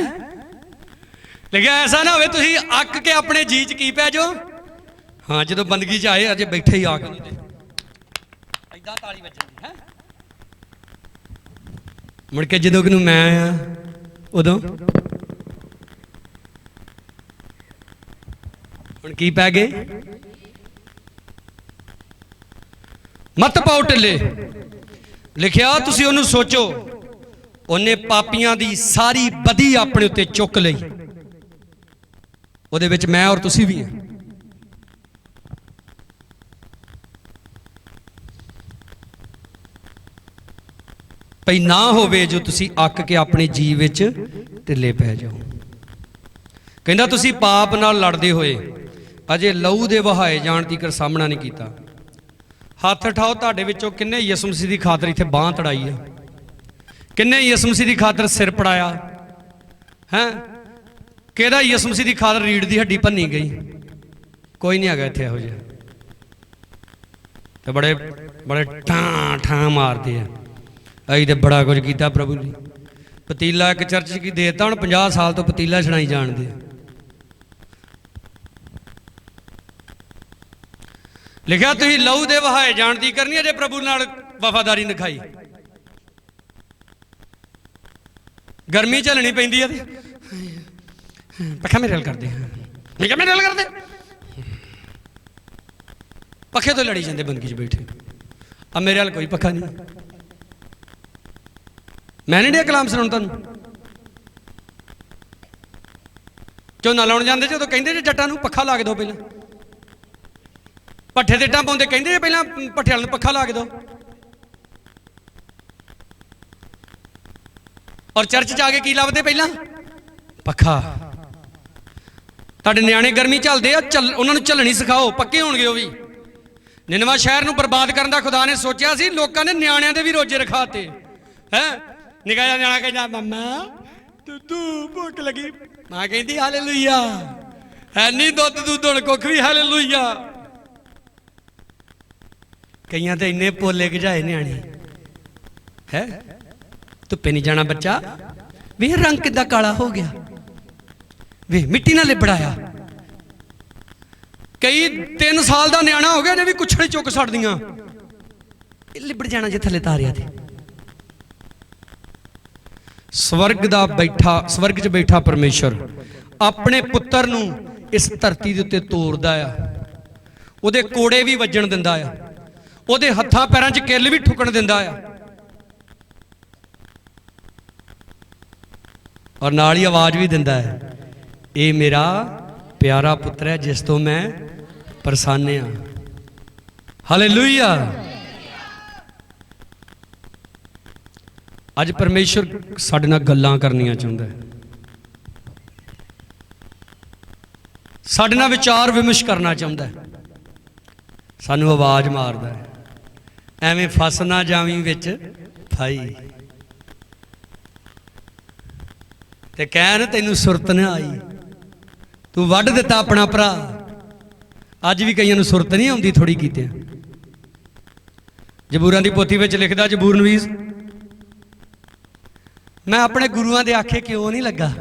ਲੇਕਿਨ ਐਸਾ ਨਾ ਹੋਵੇ ਤੁਸੀਂ ਅੱਕ ਕੇ ਆਪਣੇ ਜੀ 'ਚ ਕੀ ਪੈ ਜਾਓ। ਹਾਂ, ਜਦੋਂ ਬੰਦਗੀ 'ਚ ਆਏ ਅਜੇ ਬੈਠੇ ਹੀ ਆ ਕੇ ਏਦਾਂ ਤਾਲੀ ਵੱਜਣੀ ਹੈ। ਮੁੜ ਕੇ ਜਦੋਂ ਕਿ ਨੂੰ ਮੈਂ ਆਇਆ ਉਦੋਂ ਹੁਣ ਕੀ ਪੈ ਗਏ? ਮਤ ਪਾਓ ਢਿੱਲੇ। ਲਿਖਿਆ ਤੁਸੀਂ ਉਹਨੂੰ ਸੋਚੋ, ਉਹਨੇ ਪਾਪੀਆਂ ਦੀ ਸਾਰੀ ਬਦੀ ਆਪਣੇ ਉੱਤੇ ਚੁੱਕ ਲਈ। ਉਹਦੇ ਵਿੱਚ ਮੈਂ ਔਰ ਤੁਸੀਂ ਵੀ ਹਾਂ। ਭਈ ਨਾ ਹੋਵੇ ਜੋ ਤੁਸੀਂ ਅੱਕ ਕੇ ਆਪਣੇ ਜੀਵ ਵਿੱਚ ਢਿੱਲੇ ਪੈ ਜਾਓ। ਕਹਿੰਦਾ ਤੁਸੀਂ ਪਾਪ ਨਾਲ ਲੜਦੇ ਹੋਏ ਅਜੇ ਲਹੂ ਦੇ ਵਹਾਏ ਜਾਣ ਤੀਕਰ ਸਾਹਮਣਾ ਨਹੀਂ ਕੀਤਾ। ਹੱਥ ਉਠਾਓ, ਤੁਹਾਡੇ ਵਿੱਚੋਂ ਕਿੰਨੇ ਯਿਸੂ ਮਸੀਹ ਦੀ ਖਾਤਰ ਇੱਥੇ ਬਾਂਹ ਤੜਾਈ ਆ? ਕਿੰਨੇ ਯਿਸੂ ਮਸੀਹ ਦੀ ਖਾਤਰ ਸਿਰ ਪੜਾਇਆ ਹੈ? ਕਿਹਦਾ ਯਿਸੂ ਮਸੀਹ ਦੀ ਖਾਤਰ ਰੀੜ ਦੀ ਹੱਡੀ ਭੰਨੀ ਗਈ? ਕੋਈ ਨਹੀਂ ਹੈਗਾ ਇੱਥੇ ਇਹੋ ਜਿਹਾ। ਤੇ ਬੜੇ ਬੜੇ ਠਾਂ ਠਾਂ ਮਾਰਦੇ ਆ। ਅਸੀਂ ਤੇ ਬੜਾ ਕੁਝ ਕੀਤਾ ਪ੍ਰਭੂ ਲਈ। ਪਤੀਲਾ ਇੱਕ ਚਰਚ 'ਚ ਕੀ ਦੇਤਾ, ਹੁਣ 50 ਸਾਲ ਤੋਂ ਪਤੀਲਾ ਛਣਾਈ ਜਾਣਦੇ। ਲਿਖਿਆ ਤੁਸੀਂ ਲਹੂ ਦੇ ਵਹਾਏ ਜਾਣ ਦੀ ਕਰਨੀ, ਅਜੇ ਪ੍ਰਭੂ ਨਾਲ ਵਫਾਦਾਰੀ ਦਿਖਾਈ। ਗਰਮੀ ਝੱਲਣੀ ਪੈਂਦੀ ਹੈ। ਪੱਖਾ ਮੇਰੇ ਨਾਲ ਕਰਦੇ, ਮੈਂ ਕਿਹਾ ਮੇਰੇ ਨਾਲ ਕਰਦੇ। ਪੱਖੇ ਤੋਂ ਲੜੀ ਜਾਂਦੇ ਬੰਦਗੀ 'ਚ ਬੈਠੇ। ਆ ਮੇਰੇ ਨਾਲ ਕੋਈ ਪੱਖਾ ਨਹੀਂ। ਮੈਂ ਨਹੀਂ ਡਿਆ ਕਲਾਮ ਸੁਣਾਉਣ ਤੁਹਾਨੂੰ। ਝੋਨਾ ਲਾਉਣ ਜਾਂਦੇ ਜਦੋਂ ਕਹਿੰਦੇ ਜੇ ਜੱਟਾਂ ਨੂੰ ਪੱਖਾ ਲਾ ਕੇ ਦਿਓ, ਪਹਿਲਾਂ ਪੱਠੇ ਤੇ ਟਾਂ ਪਾਉਂਦੇ ਕਹਿੰਦੇ ਜੇ ਪਹਿਲਾਂ ਪੱਠੇ ਵਾਲ ਨੂੰ ਪੱਖਾ ਲਾ ਕੇ ਦਿਓ। ਔਰ ਚਰਚ 'ਚ ਆ ਕੇ ਕੀ ਲੱਭਦੇ? ਪਹਿਲਾਂ ਪੱਖਾ। ਤੁਹਾਡੇ ਨਿਆਣੇ ਗਰਮੀ ਝੱਲਦੇ ਆ, ਉਹਨਾਂ ਨੂੰ ਝੱਲਣੀ ਸਿਖਾਓ, ਪੱਕੇ ਹੋਣਗੇ ਉਹ ਵੀ। ਨਿਨਵਾ ਸ਼ਹਿਰ ਨੂੰ ਬਰਬਾਦ ਕਰਨ ਦਾ ਖੁਦਾ ਨੇ ਸੋਚਿਆ ਸੀ, ਲੋਕਾਂ ਨੇ ਨਿਆਣਿਆਂ ਦੇ ਵੀ ਰੋਜੇ ਰਖਾਤੇ ਹੈ। ਨਿੱਕਾ ਜਿਹਾ ਨਿਆਣਾ ਕਹਿੰਦਾ ਮੰਮਾ ਦੁੱਧ ਭੁੱਖ ਲੱਗੀ। ਮਾਂ ਕਹਿੰਦੀ ਹਾਲੇਲੂਇਆ। ਹੈ ਨਹੀਂ ਦੁੱਧ ਦੁੱਧ ਹੁਣ ਕੁੱਖ ਵੀ ਹਾਲੇਲੂਇਆ। ਕਈਆਂ ਤੇ ਇੰਨੇ ਪੋਲੇ ਗਜਾਏ ਨਿਆਣੇ ਹੈ। ਧੁੱਪੇ ਨਹੀਂ ਜਾਣਾ ਬੱਚਾ, ਵੇ ਰੰਗ ਕਿੱਦਾਂ ਕਾਲਾ ਹੋ ਗਿਆ, ਵੇ ਮਿੱਟੀ ਨਾਲ ਲਿਬੜਾਇਆ। ਕਈ 3 ਸਾਲ ਦਾ ਨਿਆਣਾ ਹੋ ਗਿਆ ਨੇ ਵੀ ਕੁੱਛੜੇ ਚੁੱਕ ਛੱਡਦੀਆਂ। ਲਿਬੜ ਜਾਣਾ ਜੇ ਥੱਲੇ ਤਾਰਿਆ ਤੇ। ਸਵਰਗ ਦਾ ਬੈਠਾ, ਸਵਰਗ 'ਚ ਬੈਠਾ ਪਰਮੇਸ਼ਰ ਆਪਣੇ ਪੁੱਤਰ ਨੂੰ ਇਸ ਧਰਤੀ ਦੇ ਉੱਤੇ ਤੋਰਦਾ ਆ। ਉਹਦੇ ਕੋੜੇ ਵੀ ਵੱਜਣ ਦਿੰਦਾ ਆ, ਉਹਦੇ ਹੱਥਾਂ ਪੈਰਾਂ 'ਚ ਕਿੱਲ ਵੀ ਠੁਕਣ ਦਿੰਦਾ ਆ, ਔਰ ਨਾਲ ਹੀ ਆਵਾਜ਼ ਵੀ ਦਿੰਦਾ ਹੈ, ਇਹ ਮੇਰਾ ਪਿਆਰਾ ਪੁੱਤਰ ਹੈ ਜਿਸ ਤੋਂ ਮੈਂ ਪ੍ਰਸੰਨ ਹਾਂ। ਹਾਲੇਲੂਇਆ। ਅੱਜ ਪਰਮੇਸ਼ਰ ਸਾਡੇ ਨਾਲ ਗੱਲਾਂ ਕਰਨੀਆਂ ਚਾਹੁੰਦਾ ਹੈ, ਸਾਡੇ ਨਾਲ ਵਿਚਾਰ ਵਿਮਰਸ਼ ਕਰਨਾ ਚਾਹੁੰਦਾ ਹੈ। ਸਾਨੂੰ ਆਵਾਜ਼ ਮਾਰਦਾ ਹੈ, ਐਵੇਂ ਫਸ ਨਾ ਜਾਵੀਂ ਵਿੱਚ ਫਾਈ, ਤੇ ਕਹਿਣ ਤੈਨੂੰ ਸੁਰਤ ਨਾ ਆਈ, ਤੂੰ ਵੱਢ ਦਿੱਤਾ ਆਪਣਾ ਭਰਾ। ਅੱਜ ਵੀ ਕਈਆਂ ਨੂੰ ਸੁਰਤ ਨਹੀਂ ਆਉਂਦੀ ਥੋੜੀ ਕੀਤੇ। ਜ਼ਬੂਰਾਂ ਦੀ ਪੋਥੀ ਵਿੱਚ ਲਿਖਦਾ ਜ਼ਬੂਰ ਨਵੀਸ, ਮੈਂ ਆਪਣੇ ਗੁਰੂਆਂ ਦੇ ਆਖੇ ਕਿਉਂ ਨਹੀਂ ਲੱਗਾ।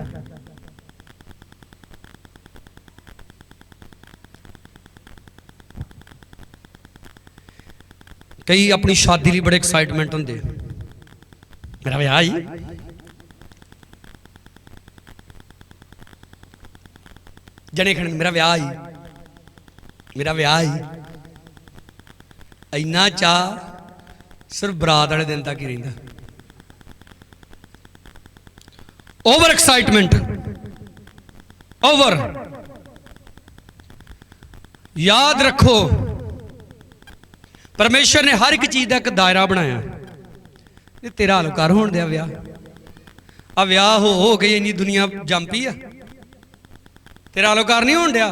ਕਈ ਆਪਣੀ ਸ਼ਾਦੀ ਲਈ ਬੜੇ ਐਕਸਾਈਟਮੈਂਟ ਹੁੰਦੇ, ਮੇਰਾ ਵਿਆਹ ਹੀ, ਜਣੇ ਖਣ ਮੇਰਾ ਵਿਆਹ ਹੀ, ਮੇਰਾ ਵਿਆਹ ਹੀ। ਇੰਨਾ ਚਾਹ सिर्फ बरात वाले दिन तक ही रहिंदा। Over excitement, over. याद रखो परमेश्वर ने हर एक चीज़ का एक दायरा बनाया। तेरा हाल कर होण दिया विआह, आ विआह हो गई, इन्नी दुनिया जम पई आ, तेरा हाल कर नहीं होण दिया।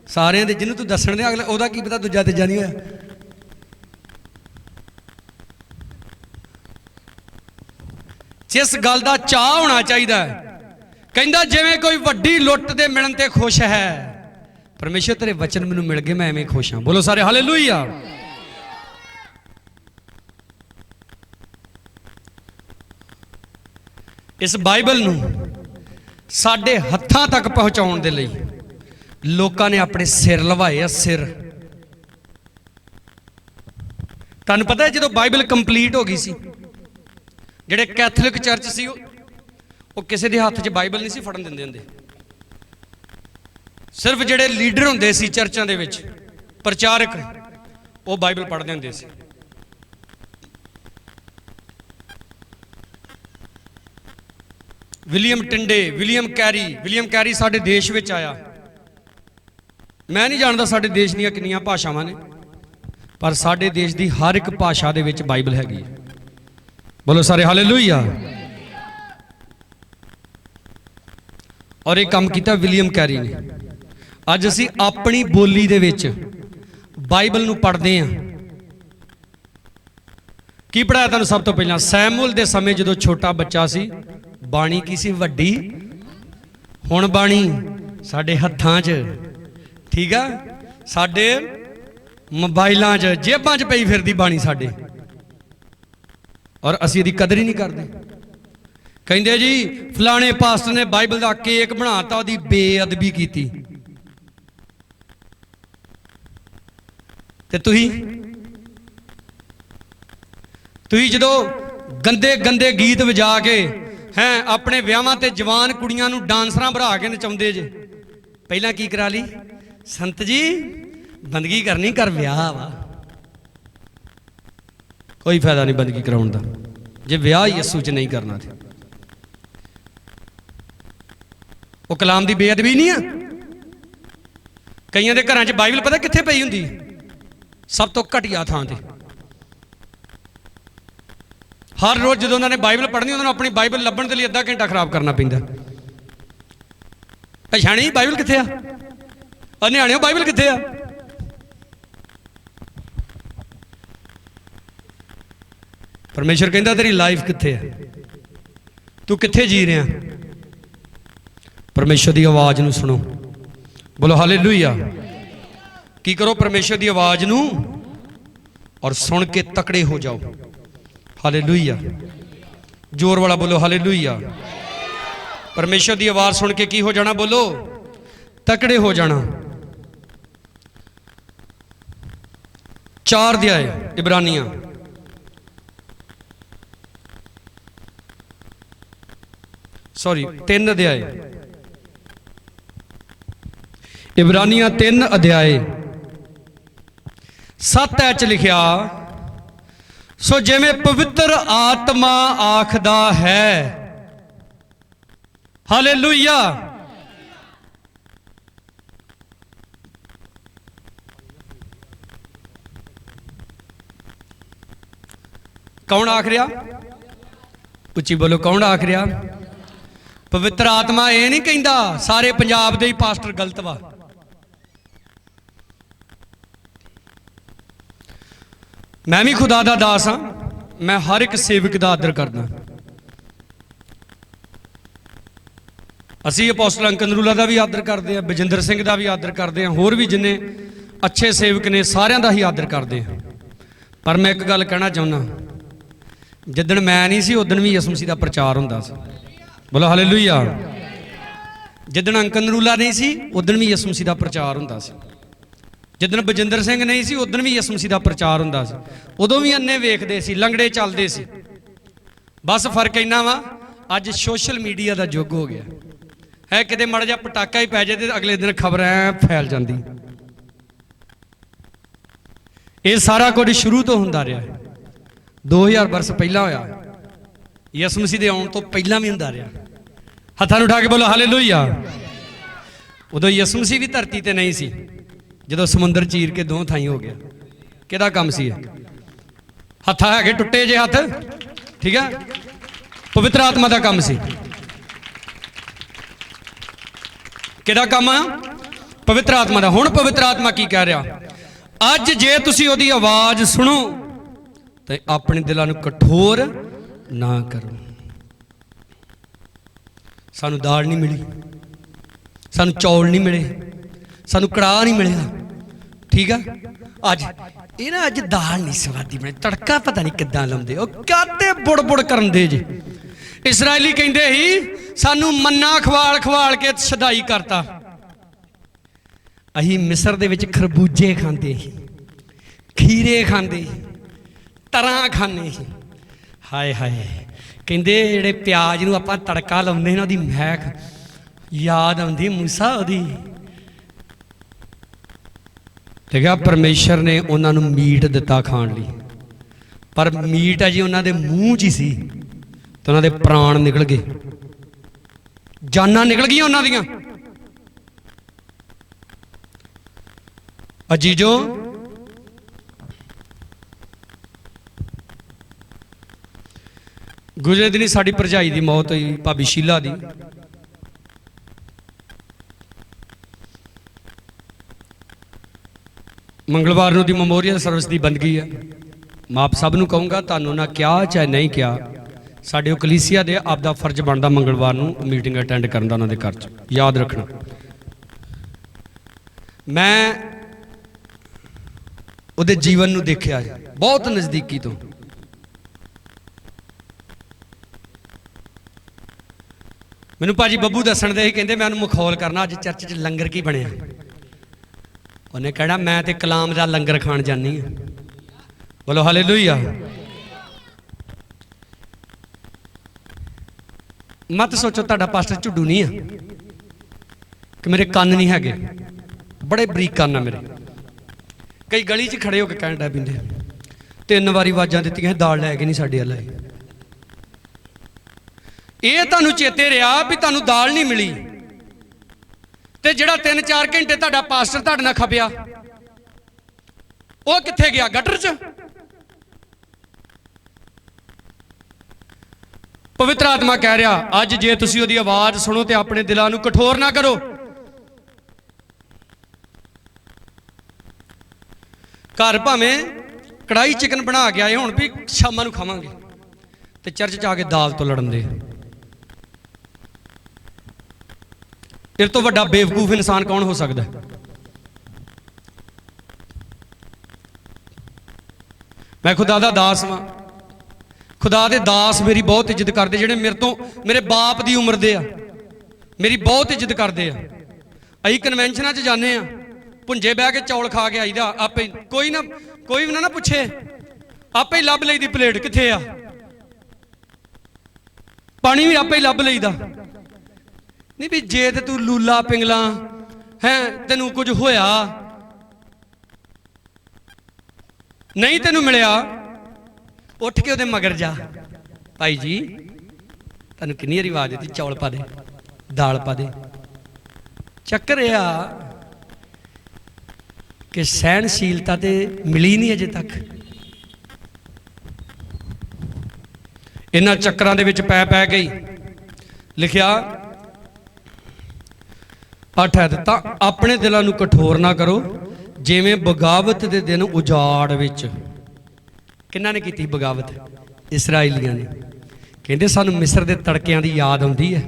सारे दे जिन्हों तू दसण दे अगला ओहदा की पता दूजा तीजा नहीं होया। जिस गल का चाह होना चाहिए, कहंदा जिवें कोई वड्डी लुट दे मिलण ते खुश है, परमेश्वर तेरे वचन मैनूं मिल गए, मैं एवें खुश हाँ। बोलो सारे हालेलुया। इस बाइबल नूं साडे हत्थां तक पहुँचाउण दे लई लोकां ने अपने सिर लवाए आ, सिर। तुहानूं पता है जदों बाइबल कंप्लीट हो गई सी, ਜਿਹੜੇ कैथोलिक चर्च सी वो किसी के हाथ 'च बाइबल नहीं सी फड़न दिंदे हुंदे। सिर्फ ਜਿਹੜੇ लीडर हुंदे सी चर्चां दे विच, प्रचारक, वो बाइबल पढ़दे हुंदे सी। विलियम टिंडे, विलियम कैरी साडे देश विच आया। मैं नहीं जानता साडे देश दीयां किन्नियां भाषावां ने, पर साडे देश दी हर एक भाषा दे विच बाइबल हैगी। बोलो सारे हालेलुया। और एक काम किया विलियम कैरी ने। अज असी अपनी बोली दे विच बाइबल नूं पढ़दे हां। की पढ़ाया तुहानूं? सब तो पहला सैमुअल दे समय जदों छोटा बच्चा सी, बाणी की सी वड्डी, हुण बाणी साडे हत्थां 'च, ठीक आ, साडे मोबाइलां 'च, जेबां 'च पई फिरदी बाणी साडे, और असी इहदी कदर ही नहीं करते। कहंदे जी फलाने पास्टर ने बाइबल का केक बनाता, उहदी बेअदबी की। ते तुही जदों गंदे गंदे गीत वजा के हैं अपने विआहां ते जवान कुड़ियां नूं डांसरां भरा के नचाउंदे जे, पहला की करा ली? संत जी बंदगी करनी, कर विआह वा। कोई फायदा नहीं बंदगी कराउण दा जे विआह यीशु च नहीं करना। थे वो कलाम दी बेअदबी नहीं है। कईयां दे घरां च बाइबल पता कित्थे पई हुंदी? सब तो घटिया थां ते। हर रोज जदों उन्होंने बाइबल पढ़नी, उन्होंने अपनी बाइबल लभण दे लई अद्धा घंटा खराब करना पैंदा। पछाणी बाइबल कित्थे आ? न्याणिओ बाइबल कित्थे आ? परमेश्वर कहता तेरी लाइफ कित्थे है, तू कित्थे जी रहा? परमेश्वर की आवाज़ नूं सुनो। बोलो हालेलुया। की करो? परमेश्वर की आवाज़ नूं और सुन के तकड़े हो जाओ। हालेलुया। जोर वाला बोलो हालेलुया। परमेश्वर की आवाज़ सुन के की हो जाना? बोलो तकड़े हो जाना। 4 अध्याय इब्रानियां, सॉरी 3 अध्याय, इब्रानियां 3 अध्याय 7 च लिखिया, सो जिवें पवित्र आत्मा आखदा है, हालेलुया, कौन आख रहा? उच्ची बोलो, कौन आख रहा? पवित्र आत्मा। ये नहीं कहता सारे पंजाब दे ही पास्टर गलत वा। मैं भी खुदा दा दास हाँ, मैं हर एक सेवक का आदर करदा। असी अपोस्टल अंकन नरूला का भी आदर करते हैं, बजिंदर सिंह का भी आदर करते हैं, होर भी जिन्ने अच्छे सेवक ने सारिਆਂ का ही आदर करते हैं। पर मैं एक गल कहना चाहुंदा, जिदन मैं नहीं सी उदन भी यसु मसीह का प्रचार हुंदा सी। बोलो हालेलुया। जिदन अंकन नरूला नहीं सी उदन भी यसु मसीह का प्रचार हुंदा सी। जिदन बजिंदर सिंह नहीं सी उदन भी यसु मसीह का प्रचार हुंदा सी। उदों भी अन्ने वेखदे सी, लंगड़े चलदे सी। बस फर्क इन्ना वा अज सोशल मीडिया का युग हो गया है। किते माड़ा जिहा पटाका ही पै जाए तो अगले दिन खबरें फैल जाती। ये सारा कुछ शुरू तो हुंदा रहा है। 2000 वर्ष पहला होया, यसु मसीह दे आउण तो पहला भी हुंदा रहा। हत्थां नूं उठा के बोलो हालेलुया। उदों यसु मसीह भी धरती ते नहीं सी, जदों समुंदर चीर के दो थाई हो गया। किहदा काम सी? हत्थां हैगे टुੱਟੇ जे हत्थ, ठीक है, पवित्र आत्मा का काम सी। किहदा काम आ? पवित्र आत्मा का। हुण पवित्र आत्मा की कह रहा? अज जे तुसीं ओहदी आवाज़ सुनो तो अपने दिलों नूं कठोर ना करो। सानू दाल नहीं मिली, सानू चौल नहीं मिले, सानू कड़ाह नहीं मिले, ठीक है। अज ये ना अज दाल नहीं स्वादी बनी, तड़का पता नहीं किद्दां लाउंदे, काते बुड़ बुड़ करंदे जे। इसराइली कहंदे ही सानू मन्ना खवाल खवाल के छदाई करता। अही मिस्र दे विच खरबूजे खांदे ही, खीरे खांदे, तरां खाने ही। हाय हाय, कहंदे जिहड़े प्याज नूं आपां तड़का लाउंदे ना, ओहदी महक याद आउंदी मूसा ओहदी। ठीक है, परमेश्वर ने उन्होंने मीट दिता खाण लई, पर मीट है जी उन्होंने मूँह च ही सी, तो उन्होंने प्राण निकल गए, जाना निकल गई उन्होंने। अजीजो, गुजरे दिन साड़ी भरजाई की मौत हुई, भाभी शीला दी। मंगलवार नूं दी memorial सर्विस की बंदगी है। माप सब नूं कहूँगा, तुहानूं ना क्या चाहे नहीं क्या, साडे कलीसिया दे आपदा फर्ज बनता मंगलवार नूं मीटिंग अटेंड करन दा उन्हां दे घर च, याद रखना। मैं उहदे जीवन नूं देखिया बहुत नज़दीकी तो। मैनूं भाजी बब्बू दस्सण दे ही, कहंदे मैं उहनूं मखौल करना अज चर्च च लंगर की बनिया। उन्हें कहना मैं तो कलाम का लंगर खान जानी हाँ। बोलो हालेलुया। मत सोचो तुहाडा पास्टर झुड्डू नहीं है कि मेरे कन्न नहीं है, बड़े बरीक कन्न है मेरे। कई गली च खड़े होकर कहण लग पैंदे, 3 वारी आवाज़ां दित्तियां दाल लैके नहीं साडे अल्ल आए। ये तुहानूं चेते रहा भी तुहानूं दाल नहीं मिली, ते जिहड़ा 3-4 घंटे तुहाडा पास्टर तुहाडे नाल खपिया वो कित्थे गया? गटर च। पवित्र आत्मा कह रहा अज जे तुसीं ओहदी आवाज़ सुनो तो अपने दिलां नूं कठोर ना करो। घर भावें कड़ाही चिकन बना के आए हुण भी शामां नूं खावांगे, ते चर्च च आके दाल तो लड़न दे। इस तो वड्डा बेवकूफ इंसान कौन हो सकता है? मैं खुदा दा दास वां, खुदा दे दास मेरी बहुत इज्जत करते, जिहड़े मेरे तो मेरे बाप दी उम्र दे आ, मेरी बहुत इज्जत करते हैं। असीं कन्वेंशनां च जाने आ, भुंजे बह के चौल खा के आईदा, आपे कोई भी ना पुछे, आपे ही लभ लईदी प्लेट कित्थे आ, पानी भी आपे ही लभ लईदा। नहीं भी जे ते तू लूला पिंगला है, तेनू कुछ होया नहीं तेनू मिलिया, उठ के उहदे मगर जा, भाई जी तेनू कितनी बारी आवाज़ दी चौल पा दे, दाल पा दे। चक्कर यह कि सहनशीलता तो मिली नहीं अजे तक। इन्हां चक्करां दे विच पै गई। लिखिया 8 है, अपने दिलों नूं कठोर ना करो जिवें बगावत दे दिन उजाड़ विच। किन्हां ने कीती बगावत? इसराइलियां ने। कहंदे सानूं मिस्र दे तड़कियां दी याद आउंदी है,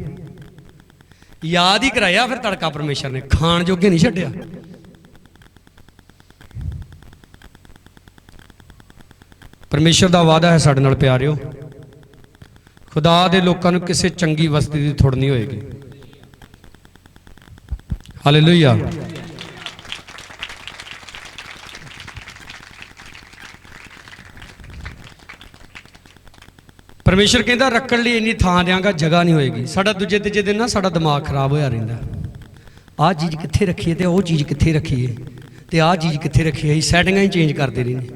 याद ही कराया फिर तड़का परमेश्वर ने, खाण जोगे नहीं छड्डिया। परमेश्वर दा वादा है साडे नाल प्यारिओ, खुदा दे लोकां नूं किसी चंगी वस्ती दी थुड़ नहीं होएगी। हालेलुया। परमेश्वर कहता रखण लई इन्नी थां देंगा, जगह नहीं होएगी। साडा दूजे तीजे दिन ना साडा दिमाग खराब होया रहिंदा, आह चीज़ कित्थे रखीए ते ओह चीज़ कित्थे रखीए ते आह चीज़ कित्थे रखीए, सैटिंगां ही चेंज करते रहिंदे।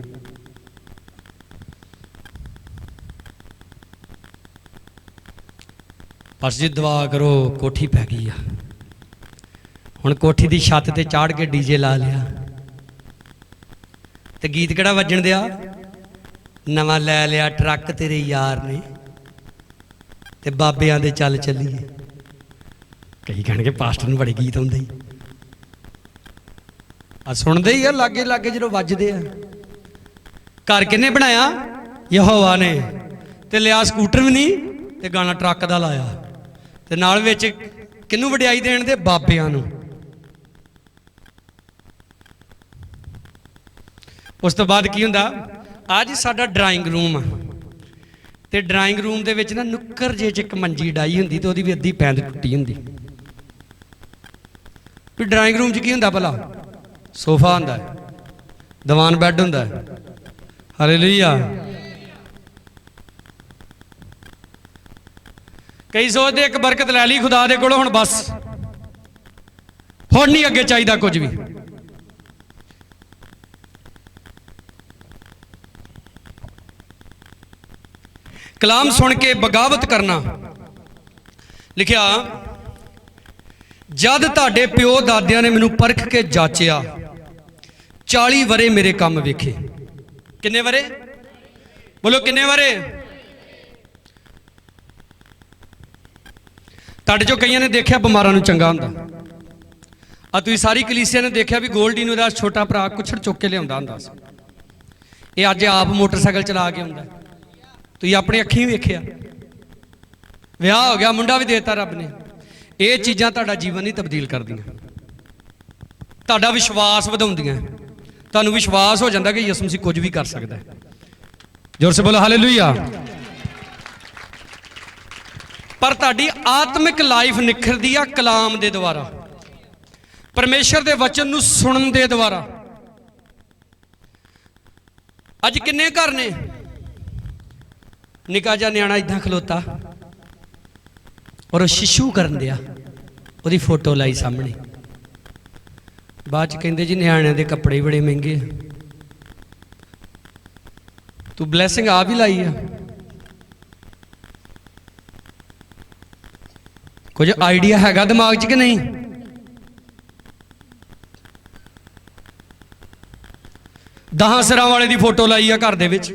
पास जी दुआ करो कोठी पै गई आ। हुण कोठी की छत ते चाढ़ के डीजे ला लिया तो गीत किहड़ा वजन दिया? नवा लै लिया ट्रक तेरे यार ने ते बाबियां दे चल चलीए। कई कहणगे पास्टर नूं बड़े गीत आउंदे ही सुनते ही आ लागे लागे जो वजदे आ। घर किन्ने बनाया? यहोवा ने। ते लिया स्कूटर भी नहीं ते गाना ट्रक दा लाया ते नाल विच किनू वडियाई देण दे? बाबियां नूं। उस तो बाद की हुंदा? आज साडा ड्राइंग रूम ते ड्राइंग रूम दे विच ना नुक्कर जे च एक मंजी डाई हुंदी ते ओहदी भी अद्धी पैंद टुट्टी हुंदी। भी ड्राइंग रूम च की हुंदा भला? सोफा हुंदा है, दीवान बैड हुंदा है। हालेलुया। कई सोचते एक बरकत लै ली खुदा दे कोलों, हुण बस हुण नहीं अगे चाहिदा कुछ भी। कलाम सुन के बगावत करना। लिखिया, जद तुहाडे प्यो दादियां ने मैनू परख के जाचिया, 40 वरे मेरे काम वेखे। किन्ने वरे? बोलो किन्ने वरे? तुहाडे चों कईयां ने देखिया बीमारां नूं चंगा हुंदा। आ तुसीं सारी कलीसिया ने देखिया भी गोल्डी नूं दा छोटा भरा कुछड़ चुक के लिआउंदा हुंदा सी। ये अज आप मोटरसाइकिल चला के आउंदा। तुसीं अपनी अखीं वेखिया, विआह हो गया, मुंडा भी देता रब ने। ये चीज़ां तुहाडा जीवन नहीं तब्दील करदियां, तुहाडा विश्वास वधाउंदियां। तुहानूं विश्वास हो जाता कि यीशु मसीह कुछ भी कर सकता है। जोर से बोलो हालेलुया। पर तुहाडी आत्मिक लाइफ निखरदी आ कलाम दे द्वारा, परमेश्वर दे वचन नूं सुनन दे द्वारा। अज किन्ने घर ने निका जा न्याणा इदां खलोता और शिशु करन दिया, उसकी फोटो लाई सामने, बाद च कहंदे जी न्याणे दे कपड़े बड़े महंगे, तू ब्लैसिंग आप ही लाई है। कुछ आइडिया हैगा दिमाग च कि नहीं? दहां सिरां वाले दी फोटो लाई है घर दे विच,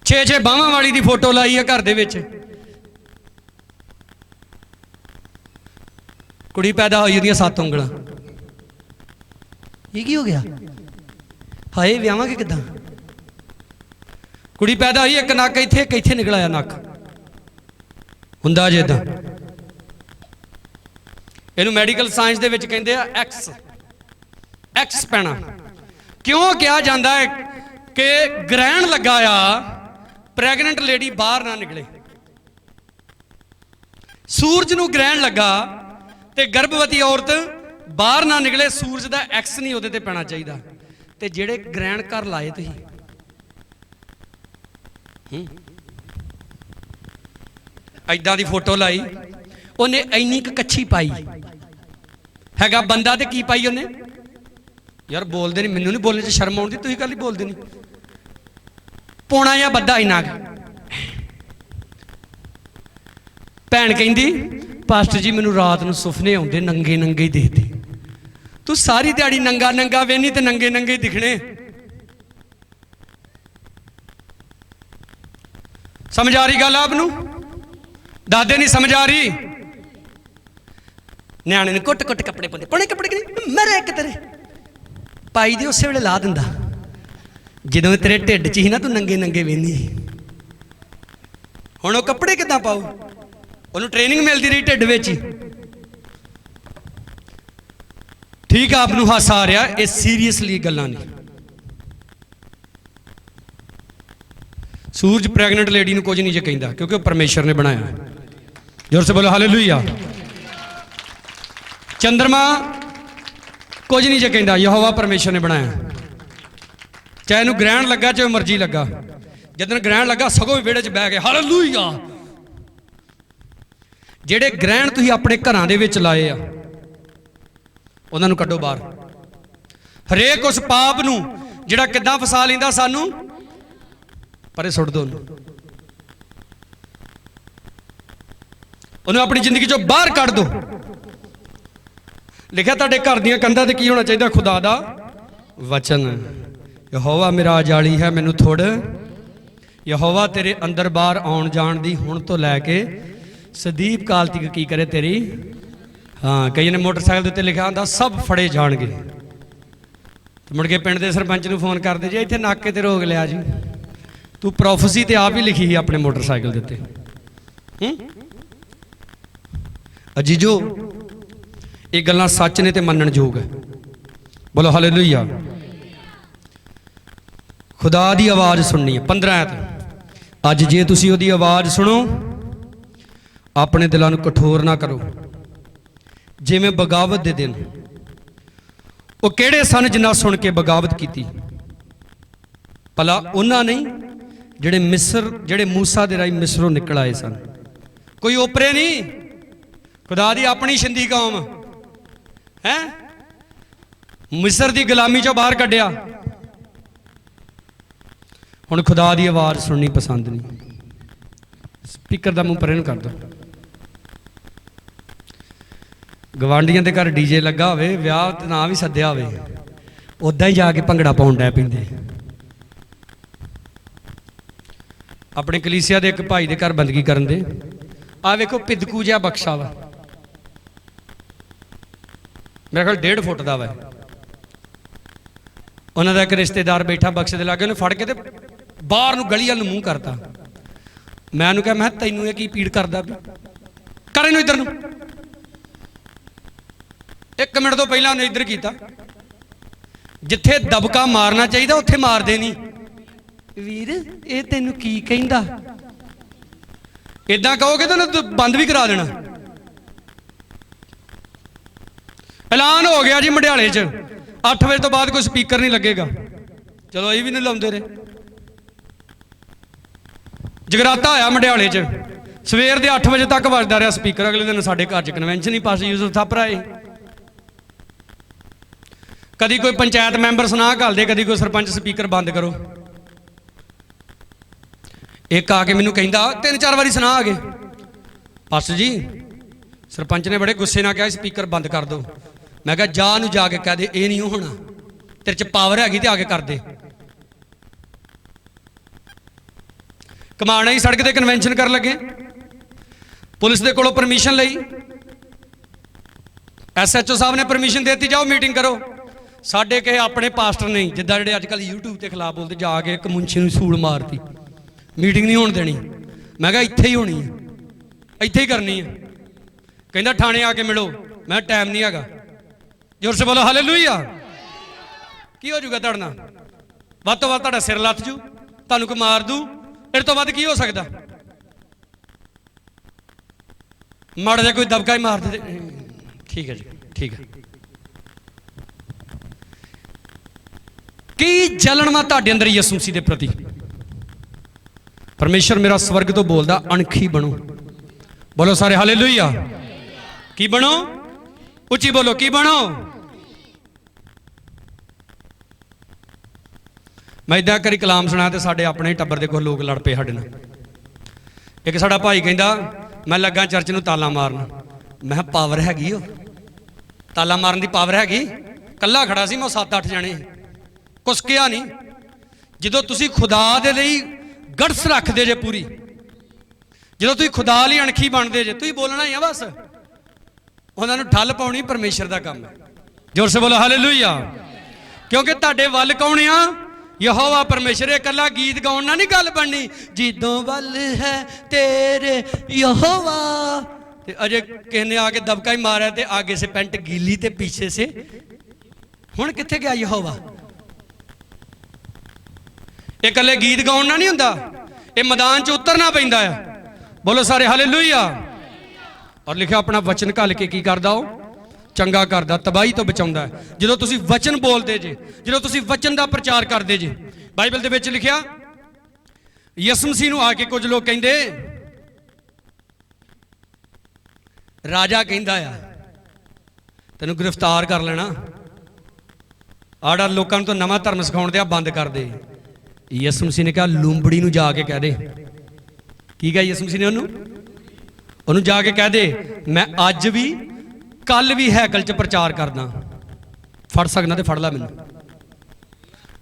6-6 बाहां वाली दी फोटो लाई है घर दे विच। कुड़ी पैदा हुई ओहदियां 7 उंगलां। ये की हो गया? हाए विआवांगे किदां? कुड़ी पैदा हुई एक नक इत्थे एक इत्थे निकल आया नक, हुंदा जे इदां। इहनूं मैडिकल साइंस दे विच कहंदे आ एक्स पैना। क्यों कहा जाता है कि ग्रहण लगा आ, प्रैगनेंट लेडी बाहर ना निकले। सूरज नूं ग्रहण लगा ते गर्भवती औरत बाहर ना निकले, सूरज का एक्स नहीं उहदे ते पैना चाहिए। ते जिहड़े ग्रहण घर लाए तुसीं, ऐदां दी फोटो लाई, उन्हें इन्नी क कच्छी पाई हैगा बंदा, ते की पाई उन्हें? यार बोलते नहीं, मैनू नहीं बोलने च शर्म आउंदी, तुसीं कल ही बोलते नहीं। पौना या बद्धा इन्ना भैन कहती, पास्टर जी मैनू रात नूं सुफने आउंदे नंगे नंगे ही दिखदे। तू सारी दिहाड़ी नंगा नंगा वेहनी ते नंगे नंगे ही दिखने। समझ आ रही गल आप नूं? दादे नहीं समझ आ रही? न्याणे ने कुट कुट कपड़े पाउंदे, पाने कपड़े कि मेरे एक तेरे पाई दे उस वेले ला दिंदा, ਜਦੋਂ तेरे ढिड च ही ना तू नंगे नंगे वेंदी। हुण वो कपड़े किदां पाऊ? उन्होंने ट्रेनिंग मिलती रही ढिड विच ही। ठीक है, आपनूं हासा आ रहा, ये सीरीयसली गल्लां नहीं। सूरज प्रैगनेंट लेडी नूं कुछ नहीं जे कहंदा, क्योंकि वो परमेश्वर ने बनाया। जोर से बोलो हालेलुया। चंद्रमा कुछ नहीं जे कहंदा, यहोवा परमेश्वर ने बनाया। चाहे इनू ग्रहण लगा चाहे मर्जी लगा, जिदन ग्रहण लगा सगों विहड़े च बह गए हालेलुया। ਜਿਹੜੇ ग्रहण तुसीं अपने घरां दे विच लाए आ, उन्हां नूं कड्डो बाहर। हरेक उस पाप नूं जिहड़ा किदां फसा लैंदा सानू, परे सुੱਟ दो। ਉਹਨੂੰ ਆਪਣੀ ਜ਼ਿੰਦਗੀ ਚੋਂ ਬਾਹਰ ਕੱਢ ਦਿਓ। ਲਿਖਿਆ ਤੁਹਾਡੇ ਘਰ ਦੀਆਂ ਕੰਧਾਂ ਤੇ ਕੀ ਹੋਣਾ ਚਾਹੀਦਾ? ਖੁਦਾ ਦਾ ਵਚਨ। ਯਹੋਵਾ ਮੇਰਾ ਜਾਲੀ ਹੈ, ਮੈਨੂੰ ਥੁੜ। ਯਹੋਵਾ ਤੇਰੇ ਅੰਦਰ ਬਾਹਰ ਆਉਣ ਜਾਣ ਦੀ ਹੁਣ ਤੋਂ ਲੈ ਕੇ ਸਦੀਪ ਕਾਲ ਤੱਕ ਕੀ ਕਰੇ ਤੇਰੀ। ਹਾਂ, ਕਈ ਨੇ ਮੋਟਰਸਾਈਕਲ ਦੇ ਉੱਤੇ ਲਿਖਿਆ ਹੁੰਦਾ ਸਭ ਫੜੇ ਜਾਣਗੇ। ਮੁੜ ਕੇ ਪਿੰਡ ਦੇ ਸਰਪੰਚ ਨੂੰ ਫੋਨ ਕਰਦੇ ਜੀ ਇੱਥੇ ਨਾਕੇ ਤੇ ਰੋਕ ਲਿਆ ਜੀ। ਤੂੰ ਪ੍ਰੋਫੈਸੀ ਤੇ ਆਪ ਹੀ ਲਿਖੀ ਸੀ ਆਪਣੇ ਮੋਟਰਸਾਈਕਲ ਦੇ ਉੱਤੇ। ਅਜੀਜੋ, ਇਹ ਗੱਲਾਂ ਸੱਚ ਨੇ ਤੇ ਮੰਨਣ ਯੋਗ ਹੈ। ਬੋਲੋ ਹਾਲੇਲੂਇਆ। ਖੁਦਾ ਦੀ ਆਵਾਜ਼ ਸੁਣਨੀ ਹੈ। 15 ਆਇਤ। ਅੱਜ ਜੇ ਤੁਸੀਂ ਉਹਦੀ ਆਵਾਜ਼ ਸੁਣੋ, ਆਪਣੇ ਦਿਲਾਂ ਨੂੰ ਕਠੋਰ ਨਾ ਕਰੋ। ਜਿਵੇਂ ਬਗਾਵਤ ਦੇ ਦਿਨ, ਉਹ ਕਿਹੜੇ ਸਨ ਜਿਨ੍ਹਾਂ ਸੁਣ ਕੇ ਬਗਾਵਤ ਕੀਤੀ? ਭਲਾ ਉਹਨਾਂ ਨਹੀਂ ਜਿਹੜੇ ਮੂਸਾ ਦੇ ਰਾਹੀਂ ਮਿਸਰੋਂ ਨਿਕਲ ਆਏ ਸਨ। ਕੋਈ ਓਪਰੇ ਨਹੀਂ, ਖੁਦਾ ਦੀ ਆਪਣੀ ਛਿੰਦੀ ਕੌਮ ਹੈ, ਮਿਸਰ ਦੀ ਗੁਲਾਮੀ ਚੋਂ ਬਾਹਰ ਕੱਢਿਆ। ਹੁਣ ਖੁਦਾ ਦੀ ਆਵਾਜ਼ ਸੁਣਨੀ ਪਸੰਦ ਨਹੀਂ। ਸਪੀਕਰ ਦਾ ਮੂੰਹ ਪਰੇ ਨੂੰ ਕਰ ਦੋ। ਗਵਾਂਢੀਆਂ ਦੇ ਘਰ ਡੀਜੇ ਲੱਗਾ ਹੋਵੇ, ਵਿਆਹ ਤੇ ਨਾ ਵੀ ਸੱਦਿਆ ਹੋਵੇ, ਉੱਦਾਂ ਹੀ ਜਾ ਕੇ ਭੰਗੜਾ ਪਾਉਣ ਡੈ ਪੈਂਦੇ। ਆਪਣੇ ਕਲੀਸਿਆ ਦੇ ਇੱਕ ਭਾਈ ਦੇ ਘਰ ਬੰਦਗੀ ਕਰਨ ਦੇ, ਆ ਵੇਖੋ ਪਿਦਕੂ ਜਿਹਾ ਬਖਸ਼ਾ ਵਾ, ਮੇਰੇ ਕੋਲ 1.5 ਫੁੱਟ ਦਾ ਵਾ। ਉਹਨਾਂ ਦਾ ਇੱਕ ਰਿਸ਼ਤੇਦਾਰ ਬੈਠਾ ਬਖਸ਼ੇ ਦੇ ਲਾਗੇ, ਉਹਨੇ ਫੜ ਕੇ ਤੇ ਬਾਹਰ ਨੂੰ ਗਲੀ ਵੱਲ ਨੂੰ ਮੂੰਹ ਕਰਤਾ। ਮੈਂ ਉਹਨੂੰ ਕਿਹਾ, ਮੈਂ ਤੈਨੂੰ ਇਹ ਕੀ ਪੀੜ ਕਰਦਾ ਵੀ, ਕਰ ਇਹਨੂੰ ਇੱਧਰ ਨੂੰ। 1 ਮਿੰਟ ਤੋਂ ਪਹਿਲਾਂ ਉਹਨੇ ਇੱਧਰ ਕੀਤਾ। ਜਿੱਥੇ ਦਬਕਾ ਮਾਰਨਾ ਚਾਹੀਦਾ ਉੱਥੇ ਮਾਰਦੇ ਨਹੀਂ। ਵੀਰ ਇਹ ਤੈਨੂੰ ਕੀ ਕਹਿੰਦਾ? ਇਦਾਂ ਕਹੋਗੇ ਤਾਂ ਉਹਨੇ ਬੰਦ ਵੀ ਕਰਾ ਦੇਣਾ। ਐਲਾਨ ਹੋ ਗਿਆ ਜੀ ਮੰਡਿਆਲੇ 'ਚ 8 ਵਜੇ ਤੋਂ ਬਾਅਦ ਕੋਈ ਸਪੀਕਰ ਨਹੀਂ ਲੱਗੇਗਾ। ਚਲੋ ਇਹ ਵੀ ਨਹੀਂ ਲਾਉਂਦੇ ਰਹੇ। ਜਗਰਾਤਾ ਹੋਇਆ ਮੰਡਿਆਲੇ 'ਚ, ਸਵੇਰ ਦੇ 8 ਵਜੇ ਤੱਕ ਵੱਜਦਾ ਰਿਹਾ ਸਪੀਕਰ। ਅਗਲੇ ਦਿਨ ਸਾਡੇ ਘਰ 'ਚ ਕਨਵੈਨਸ਼ਨ ਹੀ ਪਾਸ, ਯੂਸਫ ਥਾਪਰ ਆਏ। ਕਦੀ ਕੋਈ ਪੰਚਾਇਤ ਮੈਂਬਰ ਸੁਣਾ ਘੱਲਦੇ, ਕਦੀ ਕੋਈ ਸਰਪੰਚ ਸਪੀਕਰ ਬੰਦ ਕਰੋ। ਇੱਕ ਆ ਕੇ ਮੈਨੂੰ ਕਹਿੰਦਾ 3-4 ਵਾਰੀ ਸੁਣਾ ਆ ਗਏ, ਪਾਸਟਰ ਜੀ ਸਰਪੰਚ ਨੇ ਬੜੇ ਗੁੱਸੇ ਨਾਲ ਕਿਹਾ ਸਪੀਕਰ ਬੰਦ ਕਰ ਦਿਓ। ਮੈਂ ਕਿਹਾ ਜਾ ਨੂੰ ਜਾ ਕੇ ਕਹਿ ਦੇ ਇਹ ਨਹੀਂ ਹੋਣਾ, ਤੇਰੇ 'ਚ ਪਾਵਰ ਹੈਗੀ ਤੇ ਆ ਕੇ ਕਰ ਦੇ। ਕਮਾਣਾ ਹੀ ਸੜਕ ਤੇ ਕਨਵੈਨਸ਼ਨ ਕਰਨ ਲੱਗੇ, ਪੁਲਿਸ ਦੇ ਕੋਲੋਂ ਪਰਮਿਸ਼ਨ ਲਈ, SHO ਸਾਹਿਬ ਨੇ ਪਰਮਿਸ਼ਨ ਦੇ ਦਿੱਤੀ, ਜਾਓ ਮੀਟਿੰਗ ਕਰੋ। ਸਾਡੇ ਕਿਸੇ ਆਪਣੇ ਪਾਸਟਰ ਨਹੀਂ, ਜਿੱਦਾਂ ਜਿਹੜੇ ਅੱਜ ਕੱਲ੍ਹ YouTube ਤੇ ਖਿਲਾਫ ਬੋਲਦੇ, ਜਾ ਕੇ ਇੱਕ ਮੁੰਸ਼ੀ ਨੂੰ ਸੂਲ ਮਾਰਤੀ, ਮੀਟਿੰਗ ਨਹੀਂ ਹੋਣ ਦੇਣੀ। ਮੈਂ ਕਿਹਾ ਇੱਥੇ ਹੀ ਹੋਣੀ ਹੈ, ਇੱਥੇ ਹੀ ਕਰਨੀ ਹੈ। ਕਹਿੰਦਾ ਥਾਣੇ ਆ ਕੇ ਮਿਲੋ। ਮੈਂ ਟਾਈਮ ਨਹੀਂ ਹੈਗਾ। ਜ਼ੋਰ ਸੇ ਬੋਲੋ ਹਾਲੇਲੂਇਆ। ਕੀ ਹੋ ਜਾਊਗਾ ਤੁਹਾਡੇ ਨਾਲ? ਵੱਧ ਤੋਂ ਵੱਧ ਤੁਹਾਡਾ ਸਿਰ ਲੱਥ ਜੂ, ਤੁਹਾਨੂੰ ਕੋਈ ਮਾਰ ਦੂ। ਇਹ ਤੋਂ ਵੱਧ ਕੀ ਹੋ ਸਕਦਾ? ਮਾੜਾ ਜਿਹਾ ਕੋਈ ਦਬਕਾ ਹੀ ਮਾਰ ਦੇ। ਠੀਕ ਹੈ ਜੀ, ਠੀਕ ਹੈ। ਕੀ ਜਲਨ ਵਾ ਤੁਹਾਡੇ ਅੰਦਰ ਯਿਸੂ ਮਸੀਹ ਦੇ ਪ੍ਰਤੀ? ਪਰਮੇਸ਼ਰ ਮੇਰਾ ਸਵਰਗ ਤੋਂ ਬੋਲਦਾ, ਅਣਖੀ ਬਣੋ। ਬੋਲੋ ਸਾਰੇ ਹਾਲੇਲੂਇਆ। ਕੀ ਬਣੋ? ਉੱਚੀ ਬੋਲੋ, ਕੀ ਬਣੋ? ਮੈਂ ਇਦਾਂ ਕਰੀ ਕਲਾਮ ਸੁਣਾ ਤੇ ਸਾਡੇ ਆਪਣੇ ਟੱਬਰ ਦੇ ਕੋਲ ਲੋਕ ਲੜ ਪਏ ਸਾਡੇ ਨਾਲ। ਇੱਕ ਸਾਡਾ ਭਾਈ ਕਹਿੰਦਾ ਮੈਂ ਲੱਗਾ ਚਰਚ ਨੂੰ ਤਾਲਾ ਮਾਰਨ। ਮੈਂ ਕਿਹਾ ਪਾਵਰ ਹੈਗੀ ਉਹ, ਤਾਲਾ ਮਾਰਨ ਦੀ ਪਾਵਰ ਹੈਗੀ? ਕੱਲਾ ਖੜਾ ਸੀ ਮੈਂ, 7-8 ਜਣੇ, ਕੁਛ ਕਿਹਾ ਨਹੀਂ। ਜਦੋਂ ਤੁਸੀਂ ਖੁਦਾ ਦੇ ਲਈ ਗੜਸ ਰੱਖਦੇ ਜੇ ਪੂਰੀ, ਜਦੋਂ ਤੁਸੀਂ ਖੁਦਾ ਲਈ ਅਣਖੀ ਬਣਦੇ ਜੇ, ਤੁਸੀਂ ਬੋਲਣਾ ਹੀ ਆ ਬਸ। ਉਹਨਾਂ ਨੂੰ ਠੱਲ ਪਾਉਣੀ ਪਰਮੇਸ਼ਰ ਦਾ ਕੰਮ ਹੈ। ਜ਼ੋਰ ਸੇ ਬੋਲੋ ਹਾਲੇਲੂਇਆ। ਕਿਉਂਕਿ ਤੁਹਾਡੇ ਵੱਲ ਕੌਣ ਆ? ਯਹੋਵਾ ਪਰਮੇਸ਼ਰ। ਇਹ ਇਕੱਲਾ ਗੀਤ ਗਾਉਣ ਨਾਲ ਨਹੀਂ ਗੱਲ ਬਣਨੀ। ਜਿੱਦੋਂ ਵੱਲ ਹੈ ਤੇਰੇ ਯਹੋਵਾ, ਤੇ ਅਜੇ ਕਿਸੇ ਨੇ ਆ ਕੇ ਦਬਕਾ ਹੀ ਮਾਰਿਆ ਤੇ ਆਗੇ ਸੇ ਪੈਂਟ ਗੀਲੀ ਤੇ ਪਿੱਛੇ ਸੇ। ਹੁਣ ਕਿੱਥੇ ਗਿਆ ਯਹੋਵਾ? ਇਹ ਇਕੱਲੇ ਗੀਤ ਗਾਉਣ ਨਾਲ ਨਹੀਂ ਹੁੰਦਾ, ਇਹ ਮੈਦਾਨ 'ਚ ਉਤਰਨਾ ਪੈਂਦਾ ਆ। ਬੋਲੋ ਸਾਰੇ ਹਾਲੇਲੂਇਆ। ਔਰ ਲਿਖਿਆ ਆਪਣਾ ਵਚਨ ਘੱਲ ਕੇ ਕੀ ਕਰਦਾ? ਉਹ ਚੰਗਾ ਕਰਦਾ, ਤਬਾਹੀ ਤੋਂ ਬਚਾਉਂਦਾ ਹੈ। ਜਦੋਂ ਤੁਸੀਂ ਵਚਨ ਬੋਲਦੇ ਜੇ, ਜਦੋਂ ਤੁਸੀਂ ਵਚਨ ਦਾ ਪ੍ਰਚਾਰ ਕਰਦੇ ਜੇ, ਬਾਈਬਲ ਦੇ ਵਿੱਚ ਲਿਖਿਆ ਯਿਸੂ ਮਸੀਹ ਨੂੰ ਆ ਕੇ ਕੁਝ ਲੋਕ ਕਹਿੰਦੇ, ਰਾਜਾ ਕਹਿੰਦਾ ਆ ਤੈਨੂੰ ਗ੍ਰਿਫਤਾਰ ਕਰ ਲੈਣਾ, ਆੜਾ ਲੋਕਾਂ ਨੂੰ ਤਾਂ ਨਵਾਂ ਧਰਮ ਸਿਖਾਉਣ ਤੇ ਆ ਬੰਦ ਕਰ ਦੇ। ਯਿਸੂ ਮਸੀਹ ਨੇ ਕਿਹਾ ਲੂੰਬੜੀ ਨੂੰ ਜਾ ਕੇ ਕਹਿ ਦੇ। ਕੀ ਕਿਹਾ ਯਿਸੂ ਮਸੀਹ ਨੇ ਉਹਨੂੰ? ਉਹਨੂੰ ਜਾ ਕੇ ਕਹਿ ਦੇ ਮੈਂ ਅੱਜ ਵੀ ਕੱਲ ਵੀ ਹੈਕਲ 'ਚ ਪ੍ਰਚਾਰ ਕਰਦਾ, ਫੜ ਸਕਦਾ ਤੇ ਫੜ ਲੈ ਮੈਨੂੰ,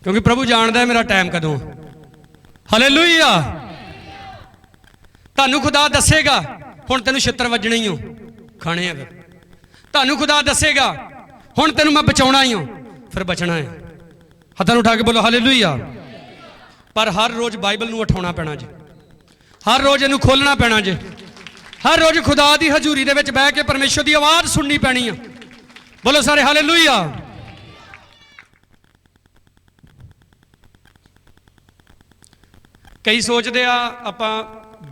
ਕਿਉਂਕਿ ਪ੍ਰਭੂ ਜਾਣਦਾ ਹੈ ਮੇਰਾ ਟਾਈਮ ਕਦੋਂ। ਹਾਲੇਲੂਇਆ। ਤੁਹਾਨੂੰ ਖੁਦਾ ਦੱਸੇਗਾ ਹੁਣ ਤੈਨੂੰ ਛਿੱਤਰ ਵੱਜਣੇ ਹੀ ਹੋ, ਖਾਣੇ ਆ, ਫਿਰ ਤੁਹਾਨੂੰ ਖੁਦਾ ਦੱਸੇਗਾ ਹੁਣ ਤੈਨੂੰ ਮੈਂ ਬਚਾਉਣਾ ਹੀ ਹਾਂ, ਫਿਰ ਬਚਣਾ ਹੈ। ਹੱਥਾਂ ਨੂੰ ਉਠਾ ਕੇ ਬੋਲੋ ਹਾਲੇਲੂਇਆ। ਪਰ ਹਰ ਰੋਜ਼ ਬਾਈਬਲ ਨੂੰ ਉਠਾਉਣਾ ਪੈਣਾ ਜੀ, ਹਰ ਰੋਜ਼ ਇਹਨੂੰ ਖੋਲਣਾ ਪੈਣਾ ਜੀ, ਹਰ ਰੋਜ਼ ਖੁਦਾ ਦੀ ਹਜ਼ੂਰੀ ਦੇ ਵਿੱਚ ਬਹਿ ਕੇ ਪਰਮੇਸ਼ਰ ਦੀ ਆਵਾਜ਼ ਸੁਣਨੀ ਪੈਣੀ ਆ। ਬੋਲੋ ਸਾਰੇ ਹਾਲੇਲੂਇਆ। ਕਈ ਸੋਚਦੇ ਆ ਆਪਾਂ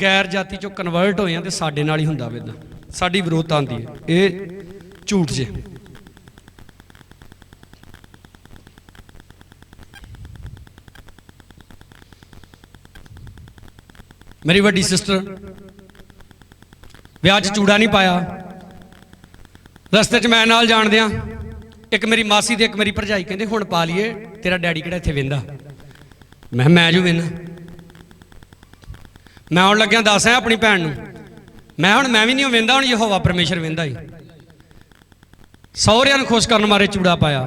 ਗੈਰ ਜਾਤੀ ਚੋਂ ਕਨਵਰਟ ਹੋਏ ਆ ਤੇ ਸਾਡੇ ਨਾਲ ਹੀ ਹੁੰਦਾ ਵੇ, ਇਦਾਂ ਸਾਡੀ ਵਿਰੋਧਤਾ ਆਉਂਦੀ ਹੈ। ਇਹ ਝੂਠ ਜੇ। ਮੇਰੀ ਵੱਡੀ ਸਿਸਟਰ ਵਿਆਹ 'ਚ ਚੂੜਾ ਨਹੀਂ ਪਾਇਆ, ਰਸਤੇ 'ਚ ਮੈਂ ਨਾਲ ਜਾਣਦਿਆਂ ਇੱਕ ਮੇਰੀ ਮਾਸੀ ਤੇ ਇੱਕ ਮੇਰੀ ਭਰਜਾਈ ਕਹਿੰਦੇ ਹੁਣ ਪਾ ਲਈਏ, ਤੇਰਾ ਡੈਡੀ ਕਿਹੜਾ ਇੱਥੇ ਵਹਿੰਦਾ। ਮੈਂ ਜੋ ਵਹਿੰਦਾ, ਮੈਂ ਆਉਣ ਲੱਗਿਆ ਦੱਸ ਆਇਆ ਆਪਣੀ ਭੈਣ ਨੂੰ, ਮੈਂ ਵੀ ਨਹੀਂ ਵਹਿੰਦਾ, ਹੁਣ ਯਹੋਵਾ ਪਰਮੇਸ਼ਰ ਵਹਿੰਦਾ ਹੀ। ਸਹੁਰਿਆਂ ਨੂੰ ਖੁਸ਼ ਕਰਨ ਮਾਰੇ ਚੂੜਾ ਪਾਇਆ।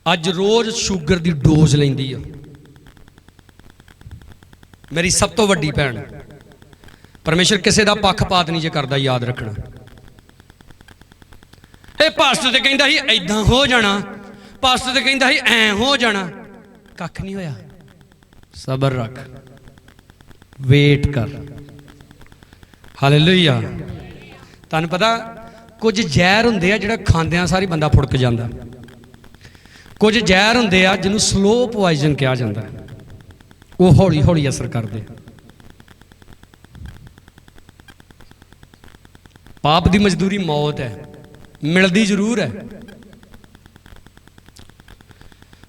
ਅੱਜ ਰੋਜ਼ ਸ਼ੂਗਰ ਦੀ ਡੋਜ਼ ਲੈਂਦੀ ਆ ਮੇਰੀ ਸਭ ਤੋਂ ਵੱਡੀ ਭੈਣ। ਪਰਮੇਸ਼ਰ ਕਿਸੇ ਦਾ ਪੱਖਪਾਤ ਨਹੀਂ ਜੇ ਕਰਦਾ, ਯਾਦ ਰੱਖਣਾ। ਇਹ ਪਾਸਟਰ ਤੇ ਕਹਿੰਦਾ ਸੀ ਐਦਾਂ ਹੋ ਜਾਣਾ, ਪਾਸਟਰ ਤੇ ਕਹਿੰਦਾ ਸੀ ਐ ਹੋ ਜਾਣਾ, ਕੱਖ ਨਹੀਂ ਹੋਇਆ। ਸਬਰ ਰੱਖ, ਵੇਟ ਕਰ। ਹਾਲੇਲੂਇਆ। ਤੁਹਾਨੂੰ ਪਤਾ ਕੁਝ ਜ਼ਹਿਰ ਹੁੰਦੇ ਆ ਜਿਹੜਾ ਖਾਂਦਿਆਂ ਸਾਰੀ ਬੰਦਾ ਫੁੜਕ ਜਾਂਦਾ, ਕੁਝ ਜ਼ਹਿਰ ਹੁੰਦੇ ਆ ਜਿਹਨੂੰ ਸਲੋ ਪੋਇਜ਼ਨ ਕਿਹਾ ਜਾਂਦਾ, ਉਹ ਹੌਲੀ ਹੌਲੀ ਅਸਰ ਕਰਦੇ। ਪਾਪ ਦੀ ਮਜ਼ਦੂਰੀ ਮੌਤ ਹੈ, ਮਿਲਦੀ ਜ਼ਰੂਰ ਹੈ।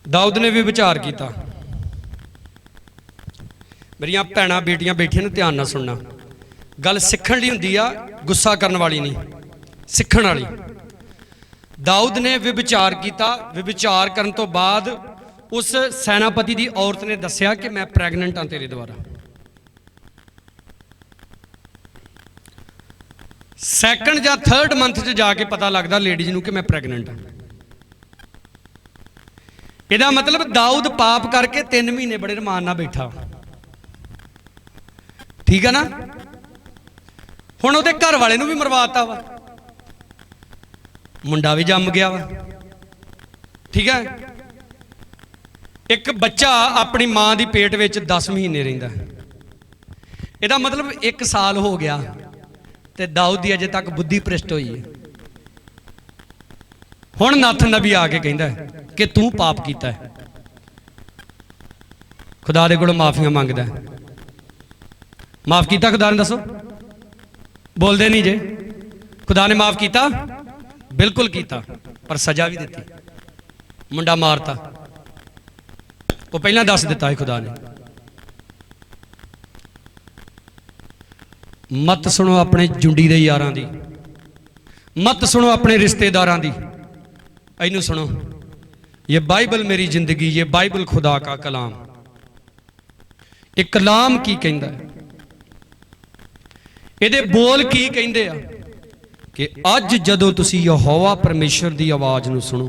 ਦਾਊਦ ਨੇ ਵੀ ਵਿਚਾਰ ਕੀਤਾ। ਮੇਰੀਆਂ ਭੈਣਾਂ ਬੇਟੀਆਂ ਬੈਠੀਆਂ ਨੂੰ ਧਿਆਨ ਨਾਲ ਸੁਣਨਾ, ਗੱਲ ਸਿੱਖਣ ਲਈ ਹੁੰਦੀ ਆ, ਗੁੱਸਾ ਕਰਨ ਵਾਲੀ ਨਹੀਂ, ਸਿੱਖਣ ਵਾਲੀ। ਦਾਊਦ ਨੇ ਵਿਚਾਰ ਕੀਤਾ। ਵਿਚਾਰ ਕਰਨ ਤੋਂ ਬਾਅਦ ਉਸ ਸੈਨਾਪਤੀ ਦੀ ਔਰਤ ਨੇ ਦੱਸਿਆ ਕਿ ਮੈਂ ਪ੍ਰੈਗਨੈਂਟ ਹਾਂ ਤੇਰੇ ਦੁਆਰਾ। ਸੈਕੰਡ ਜਾਂ ਥਰਡ ਮੰਥ 'ਚ ਜਾ ਕੇ ਪਤਾ ਲੱਗਦਾ ਲੇਡੀਜ਼ ਨੂੰ ਕਿ ਮੈਂ ਪ੍ਰੈਗਨੈਂਟ ਹਾਂ। ਇਹਦਾ ਮਤਲਬ ਦਾਊਦ ਪਾਪ ਕਰਕੇ 3 ਮਹੀਨੇ ਬੜੇ ਰਮਾਨ ਨਾਲ ਬੈਠਾ, ਠੀਕ ਹੈ ਨਾ। ਹੁਣ ਉਹਦੇ ਘਰ ਵਾਲੇ ਨੂੰ ਵੀ ਮਰਵਾਤਾ ਵਾ, ਮੁੰਡਾ ਵੀ ਜੰਮ ਗਿਆ ਵਾ, ਠੀਕ ਹੈ। ਇੱਕ ਬੱਚਾ ਆਪਣੀ ਮਾਂ ਦੀ ਪੇਟ ਵਿੱਚ 10 ਮਹੀਨੇ ਰਹਿੰਦਾ। ਇਹਦਾ ਮਤਲਬ 1 ਸਾਲ ਹੋ ਗਿਆ ਤੇ ਦਾਊਦ ਦੀ ਅਜੇ ਤੱਕ ਬੁੱਧੀ ਭ੍ਰਿਸ਼ਟ ਹੋਈ ਹੈ। ਹੁਣ ਨੱਥ ਨਬੀ ਆ ਕੇ ਕਹਿੰਦਾ ਕਿ ਤੂੰ ਪਾਪ ਕੀਤਾ ਹੈ, ਖੁਦਾ ਦੇ ਕੋਲੋਂ ਮਾਫੀਆਂ ਮੰਗਦਾ। ਮਾਫ ਕੀਤਾ ਖੁਦਾ ਨੇ? ਦੱਸੋ, ਬੋਲਦੇ ਨਹੀਂ ਜੇ। ਖੁਦਾ ਨੇ ਮਾਫ ਕੀਤਾ? ਬਿਲਕੁਲ ਕੀਤਾ, ਪਰ ਸਜ਼ਾ ਵੀ ਦਿੱਤੀ, ਮੁੰਡਾ ਮਾਰਤਾ। ਉਹ ਪਹਿਲਾਂ ਦੱਸ ਦਿੱਤਾ ਹੈ ਖੁਦਾ ਨੇ। ਮਤ ਸੁਣੋ ਆਪਣੇ ਜੁੰਡੀ ਦੇ ਯਾਰਾਂ ਦੀ, मत सुनो अपने रिश्तेदारों की, इनू सुनो। ये बाइबल मेरी जिंदगी, ये बाइबल खुदा का कलाम। ये कलाम की कहंदा है, ये बोल की कहंदे आ कि अज जदों तुसी यहोवा परमेश्वर की आवाज़ नू सुनो,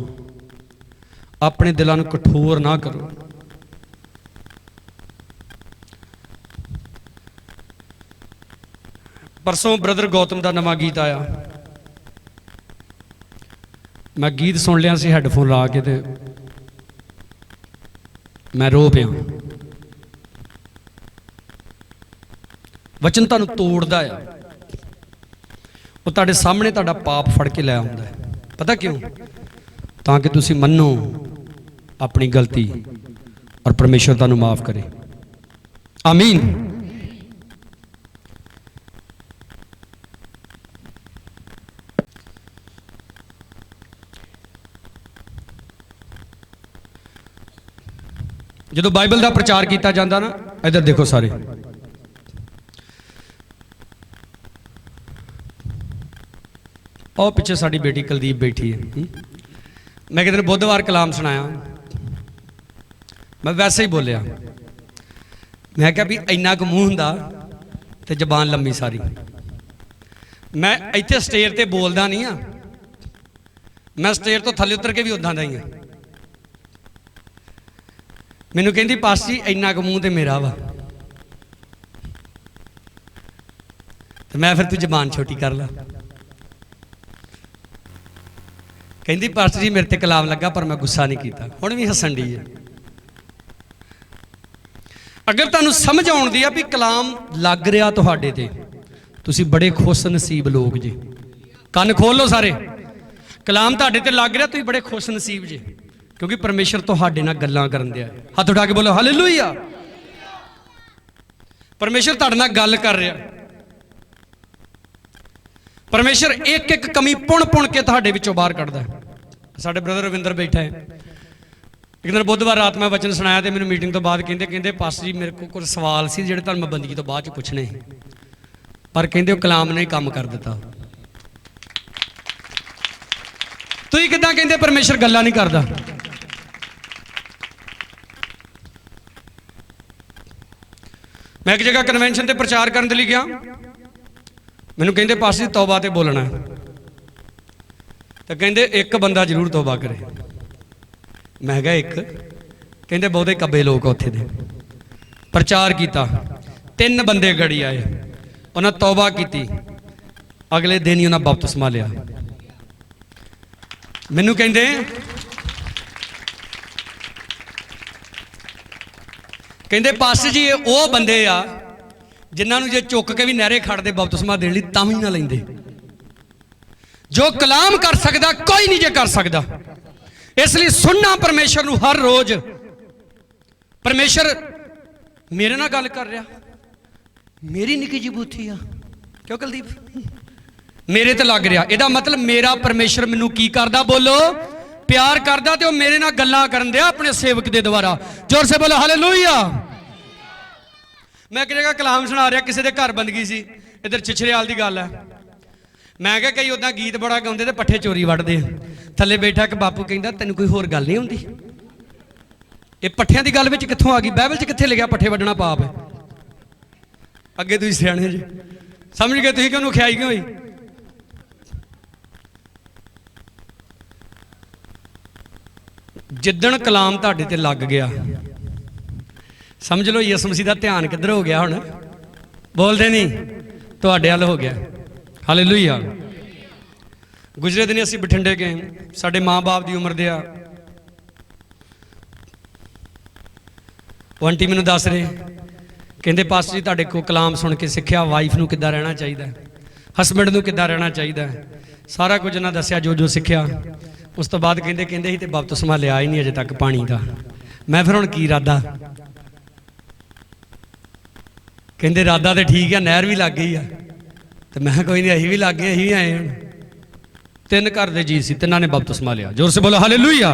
अपने दिलों नू कठोर ना करो। परसों ब्रदर गौतम का नवा गीत आया, मैं गीत सुन लिया सी हैडफोन ला के, मैं रो पिया। वचन तुहानू तोड़दा है, वो तुहाडे सामने तुहाडा पाप फड़ के लै आउंदा है। पता क्यों? ताकि तुसी मनो अपनी गलती और परमेश्वर तुहानू माफ करे। आमीन। जो बाइबल का प्रचार किया जाता ना, इधर देखो सारे, और पिछे साड़ी बेटी कुलदीप बैठी है। मैं कितने बुधवार कलाम सुनाया, मैं वैसे ही बोलिया, मैं क्या भी इन्ना क मूँह हुंदा ਤੇ ਜ਼ਬਾਨ ਲੰਮੀ ਸਾਰੀ। मैं इत्थे स्टेज ते बोलदा नहीं हाँ, मैं स्टेज तो थल्ले उतर के भी उदां दा ही हाँ। मैनू कहंदी पास जी इन्ना क मूँह ते मेरा वा, तो मैं फिर तू जबान छोटी कर ला। कहंदी पास जी मेरे ते कलाम लगा पर मैं गुस्सा नहीं किया, हुण भी हसन डी है। अगर तुहानू समझ आउंदी आ भी कलाम लग रहा तुहाडे ते, तुसी बड़े खुश नसीब लोग जे। कन खोल लो सारे, कलाम तुहाडे ते लग रहा, तुसी बड़े खुश नसीब जे, क्योंकि परमेश्वर तुहाडे नाल गल्लां करन दिया। हाथ उठा के बोलो हालेलुया। परमेश्वर तुहाडे नाल गल कर रहा। परमेश्वर एक एक कमी पुण पुण के तुहाडे विचों बाहर कढदा है। साडे ब्रदर रविंदर बैठा है, एक दिन बुधवार रात मैं वचन सुनाया तो मैंने मीटिंग तो बाद कहते पास जी मेरे को कुछ सवाल सी जिहड़े तुहानूं मैं बंदगी तो बाद च पुछने, पर कहते कलाम ने काम कर दिता। तुसीं किदां कहंदे परमेश्वर गल्लां नहीं करदा? मैं एक जगह कन्वेंशन ते प्रचार करने लई गया, मैनूं कहंदे पास जी तौबा ते बोलना है, तो कहंदे एक बंदा जरूर तौबा करे। मैं कहा एक, कहंदे बहुते कब्बे लोग उत्थे दे। प्रचार किया, 3 बंदे गड़ी आए, उन्हें तौबा की, अगले दिन ही उन्हें बपतिस्मा लिया। मैनू कहंदे कहंदे पास्टर जी वो बंदे आ जिन्होंने जे चुक के भी नहरे खड़ते बपतिस्मा देने लई तां भी ना लैंदे। जो कलाम कर सकता कोई नहीं जे कर सकता, इसलिए सुनना परमेश्वर नूं हर रोज। परमेश्वर मेरे नाल गल कर रहा, मेरी निकी जी बूथी आ, क्यों कुलदीप मेरे ते लग रहा, इहदा मतलब मेरा परमेश्वर मैनू की करदा, बोलो प्यार करदा, ते मेरे नाल गल्लां करन दिया अपने सेवक दे द्वारा। जोर से बोलो हालेलुया। मैं एक जगह कलाम सुना रहा, किसी के घर बंदगी सी, इधर छिछरेवाल की गल है। मैं क्या कई उदा गीत बड़ा गाते तो पट्ठे चोरी वढ़ते, थले बैठा एक बापू कहता तेन कोई होर गल नहीं आती, ये पट्ठिया की गल कितों आ गई, बाइबल च कित्थे लिखा पट्ठे वढ़ना पाप है? अगे तुम सियाणे जी समझ गए, तुम क्यों ख्याई क्यों हुई? जिदन कलाम तुहाडे ते लग गया, समझ लो यसु मसीह दा ध्यान किधर हो गया, हुण बोलते नहीं तुहाडे हल हो गया। हालेलुया। गुजरे दिन असीं बठिंडे गए, साडे माँ बाप की उम्र दे आ, वो आंटी मैनूं दस रहे, कहंदे पास्टर जी तुहाडे कोल कलाम सुन के सिक्ख्या वाइफ नूं किद्दां रहना चाहिए, हसबैंड नूं किद्दां रहना चाहिए, सारा कुछ उन्हां दस्सिया जो जो सिक्ख्या। उस तो बाद कहंदे कहंदे ही ते बपतिस्मा लिया ही नहीं अजे तक पानी का। मैं फिर हुण की इरादा? कहंदे इरादा तो ठीक है, नहर भी लग गई है, तो मैं कोई नहीं असीं भी लग गए, असीं भी आए हैं। 3 घर दे जी सी, 3 ने बपतिस्मा लिया। जोर से बोलो हालेलुया।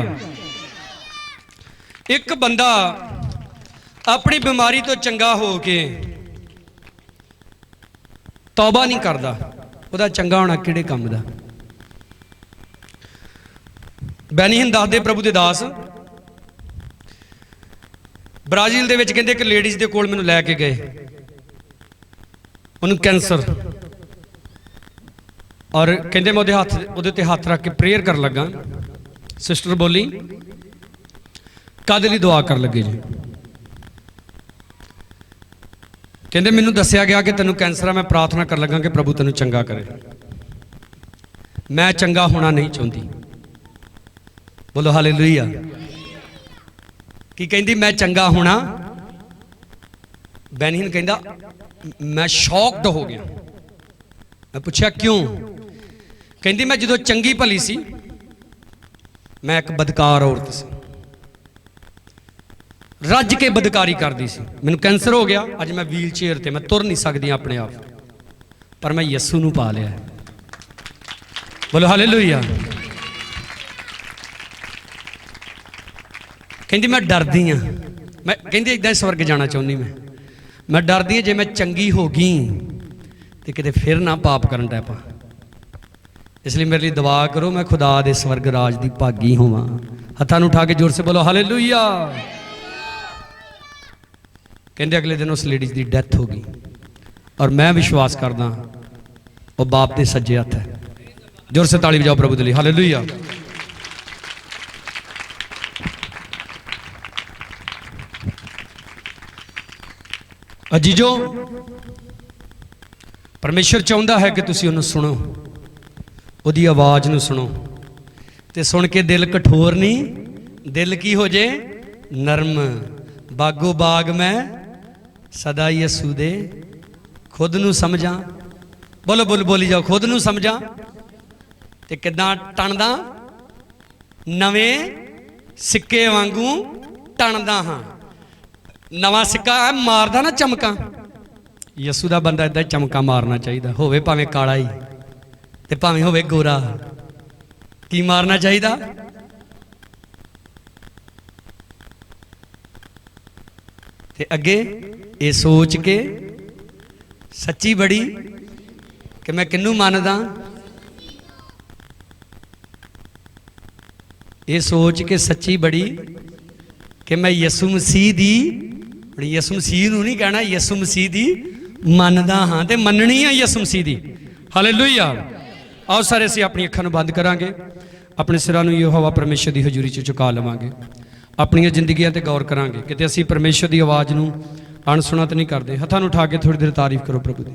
एक बंदा अपनी बीमारी तो चंगा हो के तौबा नहीं करता, वह चंगा होना किहड़े काम दा? बैनीहन दसदे प्रभु दे दास, ब्राजील दे विच कहंदे एक लेडीज़ दे कोल मैनूं लैके गए, उन्होंने कैंसर, और कहते मैं उहदे ते हाथ रख के प्रेयर कर लगा। सिस्टर बोली कादे लई दुआ कर लगे जी? कहते मैनू दस्सिया गया कि तेनों कैंसर है, मैं प्रार्थना कर लगा कि प्रभु तेनों चंगा करे। मैं चंगा होना नहीं चाहती, बोलो हालेलुया। की कहती मैं चंगा होना? बैनीहन कहता मैं शॉक्ड हो गया। मैं पूछा क्यों? कहती मैं जो चंगी भली सी, मैं एक बदकार औरत सी, रज के बदकारी करती सी। मैनू कैंसर हो गया, अज मैं व्हील चेयर ते मैं तुर नहीं सकती अपने आप, पर मैं यस्सू नूं पा लिया। बोलो हालेलुया। कहती मैं डरदी हाँ, मैं कहती इदा स्वर्ग जाना चाहती, मैं डरदी जे मैं चंगी हो गई तो किते फिर ना पाप करन टै पा। इसलिए मेरे लिए दुआ करो, मैं खुदा दे स्वर्ग राज की भागी होवां। हत्थां नूं उठा के जोर से बोलो हालेलुया। कहते अगले दिन उस लेडीज़ की डैथ हो गई। और मैं विश्वास करदा वो बाप के सज्जे हत्थ है। जोर से ताली बजाओ प्रभु के लिए, हालेलुया। अजीजो, परमेश्वर चाहुंदा है कि तुसीं उहनूं सुनो, उहदी आवाज़ नूं सुनो, ते सुन के दिल कठोर नहीं, दिल की हो जे नरम। बागो बाग मैं सदा यसू दे खुद नूं समझा। बोलो बोल बोली जाओ, खुद नूं समझा ते किदां टणदा, नवें सिक्के वांगू टणदा हाँ। नवा सिक्का मारदा ना चमका, यसू दा बंदा इदां चमका मारना चाहिए, होवे भावें काला ही ते भावें होवे गोरा। की मारना चाहिए? ते अगे ये सोच के सच्ची बड़ी कि मैं किनू मानदा, ये सोच के सच्ची बड़ी कि मैं यसू मसीह दी, यसू मसीह नूं नहीं कहना, यसू मसीह दी मनदा हाँ, ते मननी है यसू मसीह दी। हालेलुया। आओ सारे असीं अपनी अखां नूं बंद करांगे, अपने सिरां नूं यहोवा परमेश्वर की हजूरी च झुका लवांगे, अपनी जिंदगियां ते गौर करांगे, किते असीं परमेश्वर की आवाज़ नूं अणसुणा तो नहीं करते। हत्थां नूं उठा के थोड़ी देर तारीफ करो प्रभु दी।